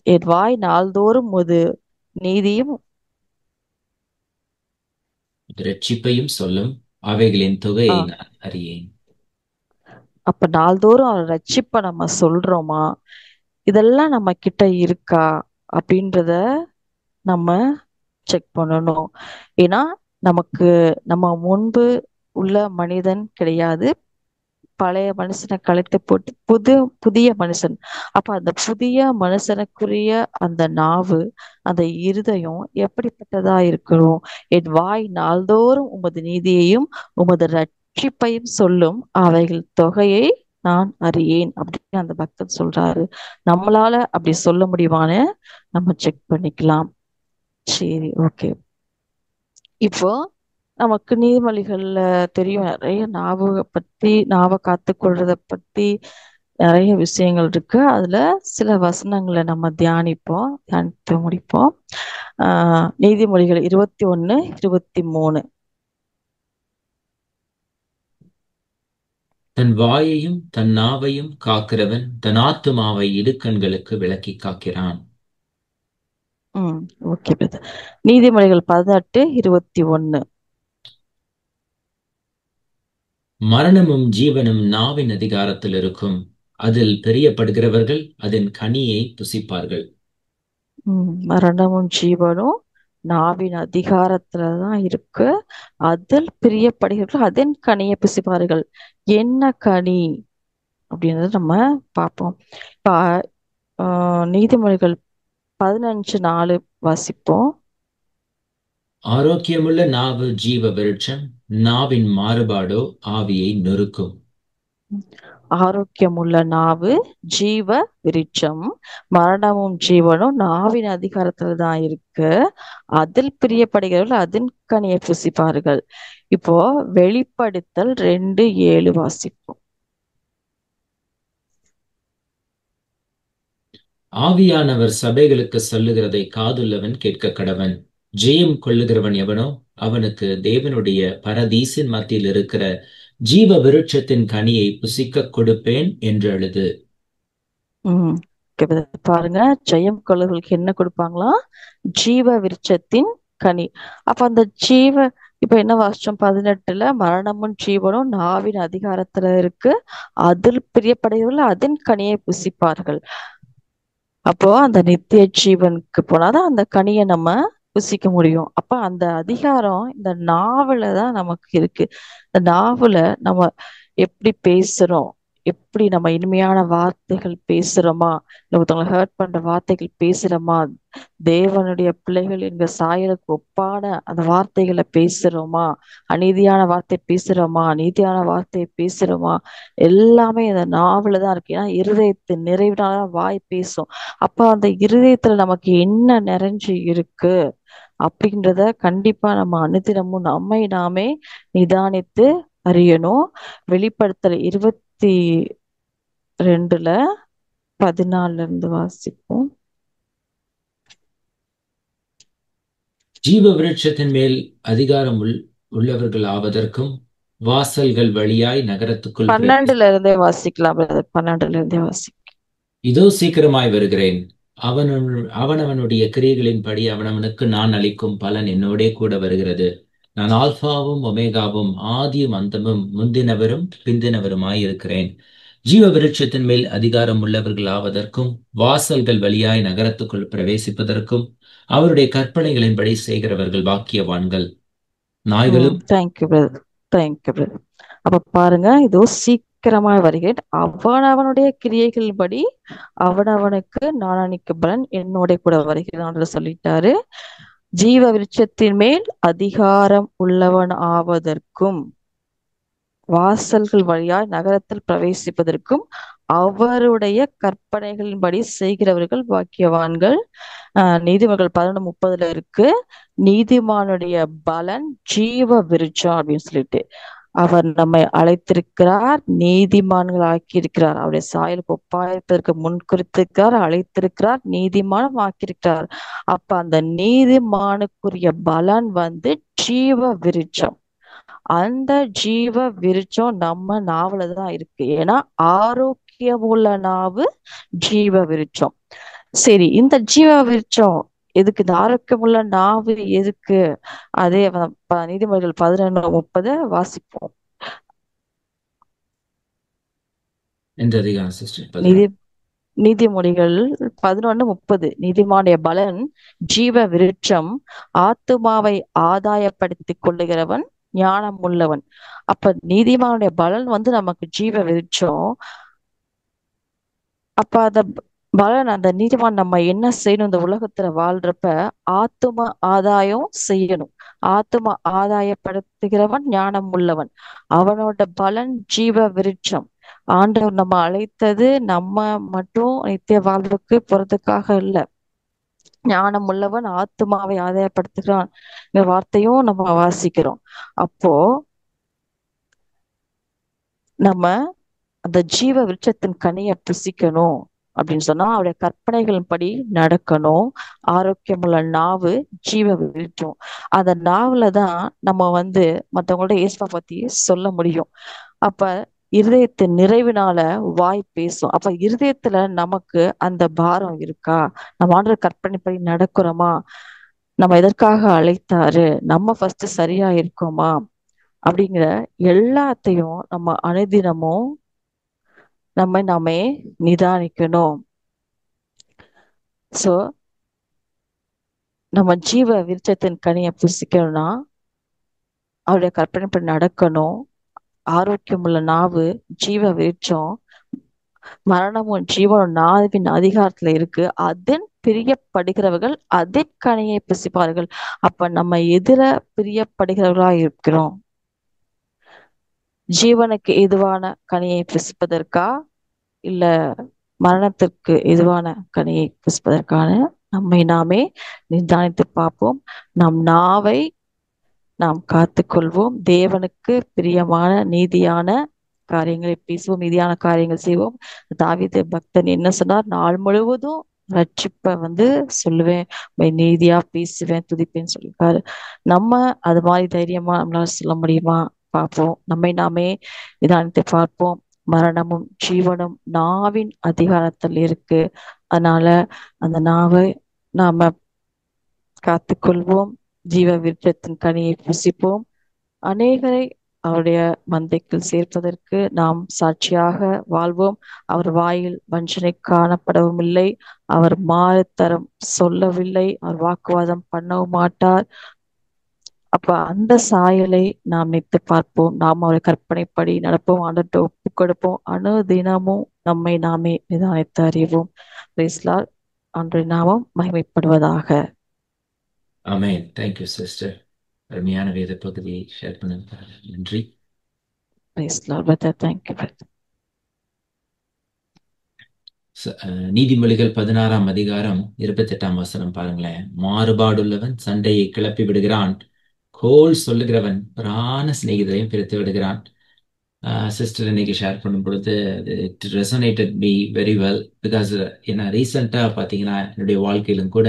என் வாய் நாள்தோறும் ஒரு நீதியும் இரட்சிப்பையும் சொல்லும். அவைகளின் தொகையை நான் அறியேன். அப்ப நாள்தோறும் அவர் ரட்சிப்பை நம்ம சொல்றோமா? இதெல்லாம் நம்ம கிட்ட இருக்கா அப்படின்றத நம்ம செக் பண்ணணும். ஏன்னா நம்ம முன்பு உள்ள மனிதன் கிடையாது. பழைய மனுஷனை கலைத்து போட்டு புதிய மனுஷன். அப்ப அந்த புதிய மனுஷனுக்குரிய அந்த நாவு, அந்த இருதயம் எப்படிப்பட்டதா இருக்கணும்? என் வாய் நாள்தோறும் உமது நீதியையும் உமது ரட்சிப்பையும் சொல்லும். அவைகள் தொகையை நான் அறியேன் அப்படின்னு அந்த பக்தன் சொல்றாரு. நம்மளால அப்படி சொல்ல முடியுமான்னு நம்ம செக் பண்ணிக்கலாம். சரி, ஓகே. இப்போ நமக்கு நீதிமொழிகள்ல தெரியும், நிறைய நாவை காத்துக்கொள்றத பத்தி நிறைய விஷயங்கள் இருக்கு. அதுல சில வசனங்களை நம்ம தியானித்து முடிப்போம். நீதிமொழிகள் 21:23. தன் வாயையும் தன் நாவையும் காக்கிறவன் தன் ஆத்துமாவை இடுக்கண்களுக்கு விலக்கி காக்கிறான். Okay brother. நீதிமொழிகள் 18:21. மரணமும் ஜீவனும் நாவின் அதிகாரத்தில் இருக்கும். அதில் பிரியப்படுகிறவர்கள் அதன் கனியை புசிப்பார்கள். மரணமும் ஜீவனும் நாவின் அதிகாரத்துலதான் இருக்கு. அதில் பிரியப்படுகிறவர்கள் அதன் கனியை புசிப்பார்கள். என்ன கனி அப்படின்றத நம்ம பார்ப்போம். இப்ப நீதிமொழிகள் 15:4 வாசிப்போம். ஆரோக்கியமுள்ள நாவு ஜீவ விருட்சம், நாவின் மாறுபாடோ ஆவியை நொறுக்கும். ஆரோக்கியமுள்ள நாவு ஜீவ விருட்சம், மரணமும் ஜீவனும் நாவின் அதிகாரத்துல தான் இருக்கு. அதில் பிரியப்படுகிறவர்கள் அதன் கனியை புசிப்பார்கள். இப்போ வெளிப்படுத்தல் 2:7 வாசிப்போம். ஆவியானவர் சபைகளுக்கு சொல்லுகிறதை காதுள்ளவன் கேட்க கடவன். ஜெயம் கொள்ளுகிறவன் எவனோ அவனுக்கு தேவனுடைய பரதீசின் மத்தியில் இருக்கிற ஜீவ விருட்சத்தின் கனியை புசிக்க கொடுப்பேன் என்று எழுது. பாருங்க, ஜெயம் கொள்ளுகளுக்கு என்ன கொடுப்பாங்களா? ஜீவ விருட்சத்தின் கனி. அப்ப அந்த இப்ப என்ன வாசிச்சோம்? 18 மரணமும் ஜீவனும் நாவின் அதிகாரத்துல இருக்கு. அதில் பிரியப்படுகிறவர்கள் அதன் கனியை புசிப்பார்கள். அப்போ அந்த நித்திய ஜீவனுக்கு போனாதான் அந்த கனியை நம்ம புசிக்க முடியும். அப்ப அந்த அதிகாரம் இந்த நாவல தான் நமக்கு இருக்கு. இந்த நாவல நம்ம எப்படி பேசுறோம், எப்படி நம்ம இனிமையான வார்த்தைகள் பேசுறோமா, ஒருத்தவங்களை ஹர்ட் பண்ற வார்த்தைகள் பேசுறோமா, தேவனுடைய பிள்ளைகள் என்கிற சாயலுக்கு ஒப்பான அந்த வார்த்தைகளை பேசுறோமா, அநீதியான வார்த்தை பேசுறோமா, நீதியான வார்த்தையை பேசுறோமா, எல்லாமே அந்த நாவல தான் இருக்கு. ஏன்னா இருதயத்தின் நிறைவினால்தான் வாய் பேசும். அப்ப அந்த இருதயத்துல நமக்கு என்ன நிறைஞ்சு இருக்கு அப்படின்றத கண்டிப்பா நம்ம அனுதினமும் நம்மை நாமே நிதானித்து அறியணும். வெளிப்படுத்தல் 22:14 வாசிப்போம். ஜீவ விருட்சத்தின் மேல் அதிகாரம் உள்ளவர்கள் ஆவதற்கும் வாசல்கள் வழியாய் நகரத்துக்குள் 12 வாசிக்கலாம். 12 வாசிக்கலாம். இதோ சீக்கிரமாய் வருகிறேன். அவனவனுடைய கிரியைகளின்படி அவனவனுக்கு நான் அளிக்கும் பலன் என்னோடே கூட வருகிறது. நான் ஆல்பாவும் ஒமேகாவும் ஆதியும் அந்தமும் முந்தினவரும் பிந்தினவருமாய் இருக்கிறேன். ஜீவ விருட்சத்தின் மேல் அதிகாரம் உள்ளவர்கள் ஆவதற்கும் வாசல்கள் வழியாய் நகரத்துக்குள் பிரவேசிப்பதற்கும் அவருடைய கற்பனைகளின்படி செய்கிறவர்கள் பாக்கியவான்கள். நாய்களும் தேங்க்யூ பிரதர், தேங்க்யூ பிரதர். அப்ப பாருங்க, இதோ சீக்கிரமா வருகிறேன், அவனவனுடைய கிரியைகளின்படி அவனவனுக்கு நான் அளிக்கும் பலன் என்னோட கூட வருகிறான் சொல்லிட்டாரு. ஜீவ விருட்சத்தின் மேல் அதிகாரம் உள்ளவன் ஆவதற்கும் வாசல்கள் வழியாய் நகரத்தில் பிரவேசிப்பதற்கும் அவருடைய கற்பனைகளின்படி செய்கிறவர்கள் பாக்கியவான்கள். நீதிமொழிகள் 11:30 இருக்கு, நீதிமானுடைய பலன் ஜீவ விருட்சம் அப்படின்னு சொல்லிட்டு. அவர் நம்மை அழைத்திருக்கிறார், நீதிமான்கள் ஆக்கியிருக்கிறார், அவருடைய சாயலுக்கு ஒப்பாயிருப்பதற்கு முன்குறித்திருக்கிறார், அழைத்திருக்கிறார், நீதிமானம் ஆக்கியிருக்கிறார். அப்ப அந்த நீதிமானுக்குரிய பலன் ஜீவ விருட்சம். அந்த ஜீவ விருட்சம் நம்ம நாவல தான் இருக்கு. ஏன்னா ஆரோக்கியமுள்ள நாவு ஜீவ விருட்சம். சரி, இந்த ஜீவ விருட்சம் எதுக்கு, இந்த ஆரோக்கியமுள்ள நாவு எதுக்கு? அதே நீதிமொழிகள் 11:30 வாசிப்போம். நீதிமொழிகள் 11:30, நீதிமானுடைய பலன் ஜீவ விருட்சம், ஆத்துமாவை ஆதாயப்படுத்திக் கொள்ளுகிறவன் ஞானம் உள்ளவன். அப்ப நீதிமானுடைய பலன் நமக்கு ஜீவ விருட்சம். அப்ப அந்த பலன், அந்த நீதிமான் நம்ம என்ன செய்யணும்? இந்த உலகத்துல வாழ்றப்ப ஆத்தும ஆதாயம் செய்யணும். ஆத்தும ஆதாயப்படுத்துகிறவன் ஞானம் உள்ளவன், அவனோட பலன் ஜீவ விருட்சம். ஆண்டவர் நம்ம அழைத்தது நம்ம மட்டும் நித்திய வாழ்வுக்கு போறதுக்காக இல்ல. ஞானம் உள்ளவன் ஆத்துமாவை ஆதாயப்படுத்துகிறான் இந்த வார்த்தையும் நம்ம வாசிக்கிறோம். அப்போ நம்ம அந்த ஜீவ விருட்சத்தின் கனியை புசிக்கணும் அப்படின்னு சொன்னா அவருடைய கற்பனைகளின் படி நடக்கணும். ஆரோக்கியமுள்ள நாவு ஜீவ விருட்சம். அந்த நாவுல தான் நம்ம மற்றவங்களோட இயேசுவை பத்தி சொல்ல முடியும். அப்ப இருதயத்தின் நிறைவினால வாய் பேசும். அப்ப இருதயத்துல நமக்கு அந்த பாரம் இருக்கா? நம்ம ஆண்டவர் கற்பனைப்படி நடக்கிறோமா? நம்ம எதற்காக அழைத்தாரு? நம்ம ஃபர்ஸ்ட் சரியா இருக்கோமா? அப்படிங்கிற எல்லாத்தையும் நம்ம அனுதினமும் நாமே நிதானிக்கணும். சோ நம்ம ஜீவ விருட்சத்தின் கனியை புசிக்கணும்னா அவருடைய கற்பனைப்படி நடக்கணும். ஆரோக்கியமுள்ள நாவு ஜீவ விருட்சம், மரணமும் ஜீவனும் நாவின் அதிகாரத்துல இருக்கு. அதன் பிரியப்படுகிறவர்கள் அதன் கனியை புசிப்பார்கள். அப்ப நம்ம எதிர பிரியப்படுகிறவர்களா இருக்கிறோம்? ஜீவனுக்கு எதுவான கனியை புசிப்பதற்கா இல்ல மரணத்திற்கு எதுவான கனியை புசிப்பதற்கான நம்மை நாமே நிதானித்து பார்ப்போம். நம் நாவை நாம் காத்துக்கொள்வோம். தேவனுக்கு பிரியமான நீதியான காரியங்களை பேசுவோம், நீதியான காரியங்கள் செய்வோம். தாவீது பக்தன் என்ன சொன்னார்? நாள் முழுவதும் ரட்சிப்ப சொல்லுவேன், நீதியா பேசுவேன், துதிப்பேன்னு சொல்லியிருக்காரு. நம்ம அது மாதிரி தைரியமா நம்மளால சொல்ல முடியுமா? பார்ப்போம். நம்மை நாமே நிதானித்து பார்ப்போம். மரணமும் ஜீவனும் நாவின் அதிகாரத்தில் இருக்கு. அதனால அந்த நாவை நாம காத்துக்கொள்வோம். ஜீவ விருட்சத்தின் கனியை புசிப்போம். அநேகரை அவருடைய மந்தைக்குள் சேர்ப்பதற்கு நாம் சாட்சியாக வாழ்வோம். அவர் வாயில் வஞ்சனை காணப்படவும் இல்லை, அவர் மாறுத்தரம் சொல்லவில்லை, அவர் வாக்குவாதம் பண்ணவும் மாட்டார். அப்ப அந்த சாயலை நாம் நித்து பார்ப்போம். நாம் அவருடைய கற்பனைப்படி நடப்போம், ஆண்டவர்கிட்ட ஒப்பு கொடுப்போம். அனுதினமும் நம்மை நாமே நிதானித்து அறிவோம். அன்றைய நாமம் மகிமைப்படுவதாக. ஆமென். Thank you sister. அருமையான வேத பகுதியை ஷேர் பண்ண நன்றி. நீதிமொழிகள் 16ஆம் அதிகாரம் 28ஆம் வசனம் பாருங்களேன். மாறுபாடுள்ளவன் சண்டையை கிளப்பி விடுகிறான், கோல் சொல்லுகிறவன் பிராண சிநேகிதரையும் பிரித்து விடுகிறான். சிஸ்டர் இன்னைக்கு ஷேர் பண்ணும் பொழுது it resonated me very well. Because என்ன ரீசெண்டா பாத்தீங்கன்னா என்னுடைய வாழ்க்கையிலும் கூட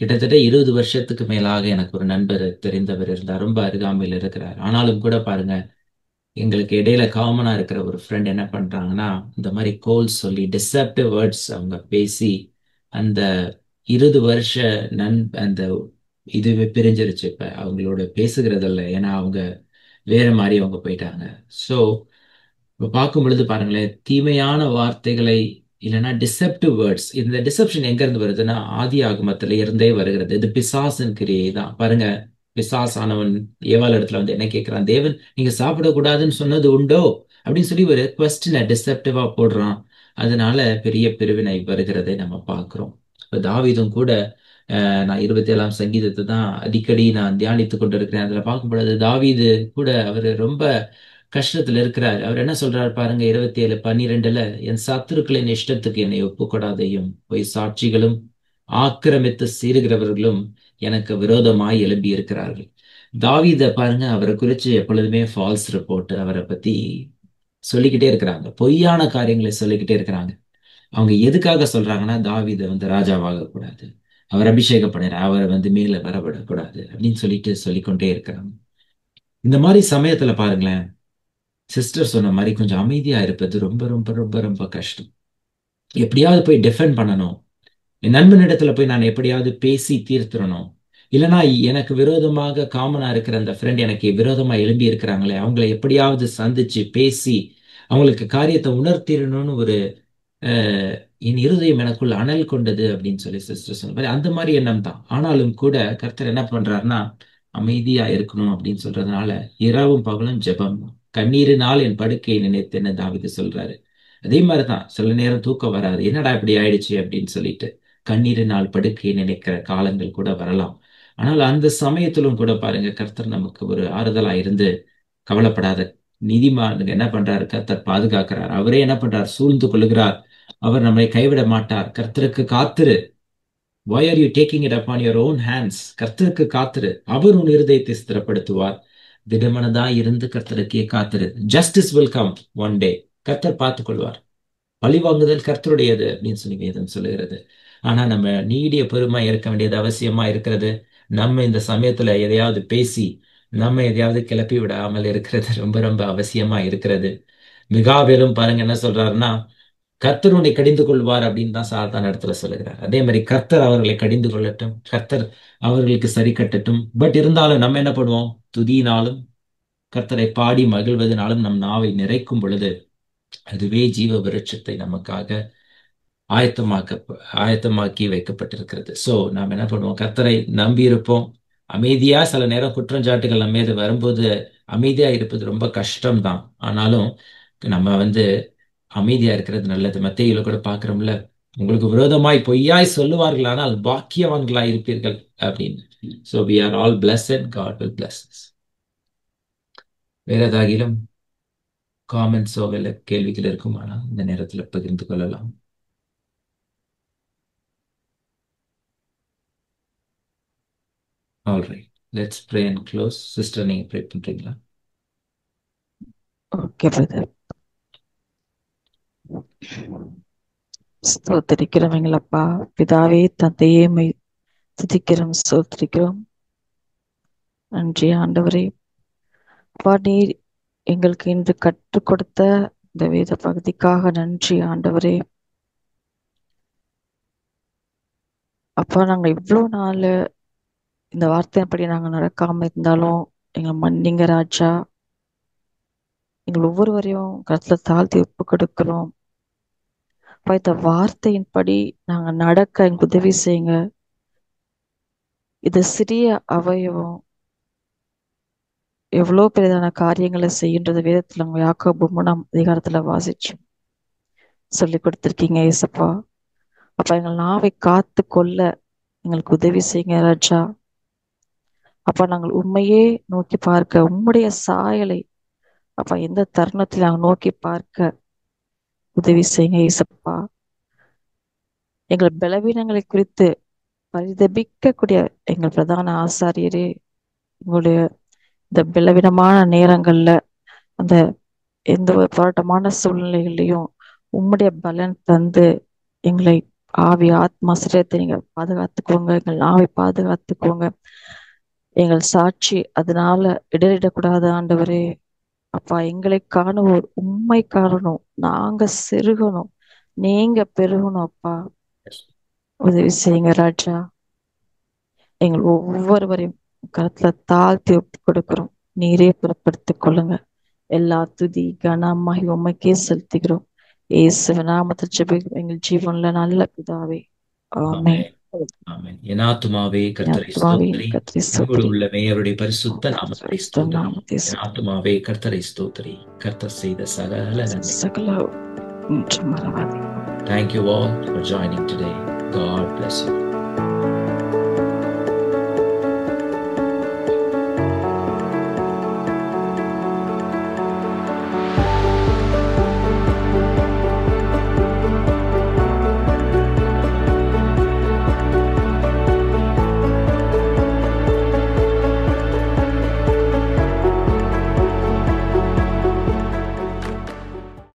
கிட்டத்தட்ட 20 வருஷத்துக்கு மேலாக எனக்கு ஒரு நண்பர் தெரிந்தவர் இருந்தார். ரொம்ப அருகாமையில் இருக்கிறார். ஆனாலும் கூட பாருங்க, எங்களுக்கு இடையில காமனா இருக்கிற ஒரு ஃப்ரெண்ட் என்ன பண்றாங்கன்னா, இந்த மாதிரி கோல் சொல்லி டிசெப்டிவ் வேர்ட்ஸ் அவங்க பேசி அந்த 20 வருஷ அந்த இதுவே பிரிஞ்சிருச்சு. இப்ப அவங்களோட பேசுகிறதில்ல. ஏன்னா அவங்க வேற மாதிரி அவங்க போயிட்டாங்க. ஸோ இப்ப பார்க்கும் பொழுது பாருங்களேன், தீமையான வார்த்தைகளை இல்லைன்னா டிசெப்டிவ் வேர்ட்ஸ். இந்த டிசெப்ஷன் எங்க இருந்து வருதுன்னா ஆதி ஆகமத்துல இருந்தே வருகிறது. இது பிசாசின் கிரியை தான். பாருங்க, பிசாசானவன் ஏவாள் இடத்துல வந்து என்ன கேட்கிறான், தேவன் நீங்க சாப்பிடக்கூடாதுன்னு சொன்னது உண்டோ அப்படின்னு சொல்லி ஒரு கொஸ்டினை டிசெப்டிவா போடுறான். அதனால பெரிய பிரிவினை வருகிறதை நம்ம பார்க்கிறோம். இப்ப தாவீதும் கூட நான் 27ஆம் சங்கீதத்தை தான் அடிக்கடி நான் தியானித்துக் கொண்டிருக்கிறேன். அதுல பார்க்கும் பொழுது தாவீது கூட அவரு ரொம்ப கஷ்டத்துல இருக்கிறார். அவர் என்ன சொல்றாரு பாருங்க, 27:12, என் சத்துருக்களின் இஷ்டத்துக்கு என்னை ஒப்புக்கொடாதையும் பொய் சாட்சிகளும் ஆக்கிரமித்து சீறுகிறவர்களும் எனக்கு விரோதமாய் எழும்பி இருக்கிறார்கள். தாவீத பாருங்க, அவரை குறிச்சு எப்பொழுதுமே ஃபால்ஸ் ரிப்போர்ட் அவரை பத்தி சொல்லிக்கிட்டே இருக்கிறாங்க. பொய்யான காரியங்களை சொல்லிக்கிட்டே இருக்கிறாங்க. அவங்க எதுக்காக சொல்றாங்கன்னா, தாவீதை வந்து ராஜாவாக கூடாது, அவர் அபிஷேகம் பண்ண அவரை வந்து மேல வரவிடக்கூடாது அப்படின்னு சொல்லிட்டு சொல்லிக்கொண்டே இருக்கிறாங்க. இந்த மாதிரி சமயத்துல பாருங்களேன், சிஸ்டர் சொன்ன மாதிரி கொஞ்சம் அமைதியா இருப்பது ரொம்ப ரொம்ப ரொம்ப ரொம்ப கஷ்டம். எப்படியாவது போய் டிஃபெண்ட் பண்ணணும், என் நண்பனிடத்துல போய் நான் எப்படியாவது பேசி தீர்த்துறணும். இல்லைன்னா எனக்கு விரோதமாக காமனா இருக்கிற அந்த ஃப்ரெண்ட் எனக்கு விரோதமா எழும்பி இருக்கிறாங்களே, அவங்களை எப்படியாவது சந்திச்சு பேசி அவங்களுக்கு காரியத்தை உணர்த்திடணும்னு ஒரு அஹ், என் இருதயம் எனக்குள்ள அனல் கொண்டது அப்படின்னு சொல்லி சிஸ்டர் சொன்ன மாதிரி அந்த மாதிரி எண்ணம் தான். ஆனாலும் கூட கர்த்தர் என்ன பண்றாருன்னா, அமைதியா இருக்கணும் அப்படின்னு சொல்றதுனால இரவும் பகலும் ஜெபம், கண்ணீரினால் என் படுக்கையை நினைத்தேன்னு தாவீது சொல்றாரு. அதே மாதிரிதான் சில நேரம் தூக்கம் வராது, என்னடா இப்படி ஆயிடுச்சு அப்படின்னு சொல்லிட்டு கண்ணீரினால் படுக்கையை நினைக்கிற காலங்கள் கூட வரலாம். ஆனால் அந்த சமயத்திலும் கூட பாருங்க, கர்த்தர் நமக்கு ஒரு ஆறுதலா இருந்து, கவலைப்படாத, நீதிமான் என்ன பண்றாரு, கர்த்தர் பாதுகாக்கிறார், அவரே என்ன பண்றார், சூழ்ந்து கொள்ளுகிறார், அவர் நம்மை கைவிட மாட்டார், கர்த்தருக்கு காத்திரு. why are you taking it upon your own hands? கர்த்தருக்கு காத்திரு, அவர் உன் இருதயத்தை ஸ்திரப்படுத்துவார். திடமனதா இருந்து கர்த்தருக்கே காத்திரு. justice will come one day. கர்த்தர் பார்த்துக் கொள்வார். பழிவாங்குதல் கர்த்தருடையது அப்படின்னு சொல்லி வேதம் சொல்லுகிறது. ஆனா நம்ம நீடிய பொறுமை இருக்க வேண்டியது அவசியமா இருக்கிறது. நம்ம இந்த சமயத்துல எதையாவது பேசி நம்ம எதையாவது கிளப்பி விடாமல் இருக்கிறது ரொம்ப ரொம்ப அவசியமா இருக்கிறது. மிகாவேலும் பாருங்க என்ன சொல்றாருன்னா, கர்த்தர் உன்னை கடிந்து கொள்வார் அப்படின்னு தான் சாத்தான் இடத்துல சொல்லுகிறார். அதே மாதிரி கர்த்தர் அவர்களை கடிந்து கொள்ளட்டும், கர்த்தர் அவர்களுக்கு சரி கட்டட்டும். பட் இருந்தாலும் நம்ம என்ன பண்ணுவோம், துதியினாலும் கர்த்தரை பாடி மகிழ்வதனாலும் நம் நாவை நிறைக்கும் பொழுது அதுவே ஜீவ விருட்சத்தை நமக்காக ஆயத்தமாக்க ஆயத்தமாக்கி வைக்கப்பட்டிருக்கிறது. சோ நாம் என்ன பண்ணுவோம், கர்த்தரை நம்பி இருப்போம். அமைதியா சில நேரம் குற்றஞ்சாட்டுகள் நம்ம மீது வரும்போது அமைதியா இருப்பது ரொம்ப கஷ்டம்தான். ஆனாலும் நம்ம வந்து அமைதியா இருக்கிறது நல்லது. மத்தேயுல கூட பாக்குறோம்ல, உங்களுக்கு விரோதமாய் பொய்யாய் சொல்லுவார்கள், ஆனால் பாக்கியவான்களாய் இருப்பீர்கள் அப்படின்னு. So we are all blessed. God will bless us. வேற ஏதாகிலும் காமெண்ட்ஸோ இல்ல கேள்விகள் இருக்குமானா இந்த நேரத்துல பகிர்ந்து கொள்ளலாம். All right, let's pray and close. Sister, நீங்க ப்ரே பண்றீங்களா? Okay brother. ஸ்தோத்திரிக்கிறோம் எங்களப்பா பிதாவே தந்தையே துதிக்கிறோம், ஸ்தோத்திரிக்கிறோம். நன்றி ஆண்டவரே. அப்பா நீர் எங்களுக்கு இன்று கற்றுக் கொடுத்த இந்த வேத பகுதிக்காக நன்றி ஆண்டவரே. அப்பா நாங்க இவ்வளவு நாள் இந்த வார்த்தையின்படி நாங்க நடக்காம இருந்தாலும் எங்களை மன்னிங்க ராஜா. எங்கள் ஒவ்வொருவரையும் கருத்துல தாழ்த்தி ஒப்பு கொடுக்கிறோம். அப்பா இந்த வார்த்தையின்படி நாங்க நடக்க எங்களுக்கு உதவி செய்யுங்க. இது சிறிய அவயவம் எவ்வளவு பெரிதான காரியங்களை செய்கின்றது வேதத்துல அவங்க யாக்கோபு 3ஆம் அதிகாரத்துல வாசிச்சு சொல்லி கொடுத்திருக்கீங்க ஏசப்பா. அப்ப எங்கள் நாவை காத்து கொள்ள எங்களுக்கு உதவி செய்யுங்க ராஜா. அப்ப நாங்கள் உண்மையே நோக்கி பார்க்க, உம்முடைய சாயலை அப்ப எந்த தருணத்தில் நாங்கள் நோக்கி பார்க்க உதவி செய்யுங்க ஏசப்பா. எங்கள் பலவீனங்களை குறித்து பரிதபிக்கக்கூடிய எங்கள் பிரதான ஆசாரியரே, உங்களுடைய இந்த பலவீனமான நேரங்கள்ல, அந்த எந்த ஒரு போராட்டமான சூழ்நிலைகளையும் உம்முடைய பலன் தந்து எங்களை ஆவி ஆத்மா சரீரத்தை நீங்க பாதுகாத்துக்கோங்க. எங்கள் நாவை பாதுகாத்துக்கோங்க. எங்கள் சாட்சி அதனால இடறிடக்கூடாது ஆண்டவரே. அப்பா எங்களை காணுவோர் உண்மை காணணும், நாங்க செருகணும், நீங்க பெருகணும் அப்பா. உதவி செய்யுங்க ராஜா. எங்கள் ஒவ்வொருவரையும் கருத்துல தாழ்த்தி ஒப்பு கொடுக்கிறோம். நீரே புறப்படுத்திக் கொள்ளுங்க. எல்லா துதி கனமாகி உம்மைக்கே செலுத்துகிறோம். இயேசுவின் நாமத்தில் ஜெபிக்கிறோம் எங்கள் ஜீவன்ல நல்ல பிதாவே. ஆமென். ஆமென். என் ஆத்துமாவே கர்த்தரை ஆத்மாவே ஸ்தோத்திரி, கர்த்தரை என்னோடு ஸ்தோத்திரி. உள்ளமே அவருடைய பரிசுத்த நாமத்தை பரிசுத்த ஸ்தோத்திரி. நாமத்தை என் ஆத்துமாவே கர்த்தரை ஸ்தோத்திரி, கர்த்தர் செய்த சகல நன்மை. சகல ஒன்றும் மறவாதே. Thank you all for joining today. God bless you.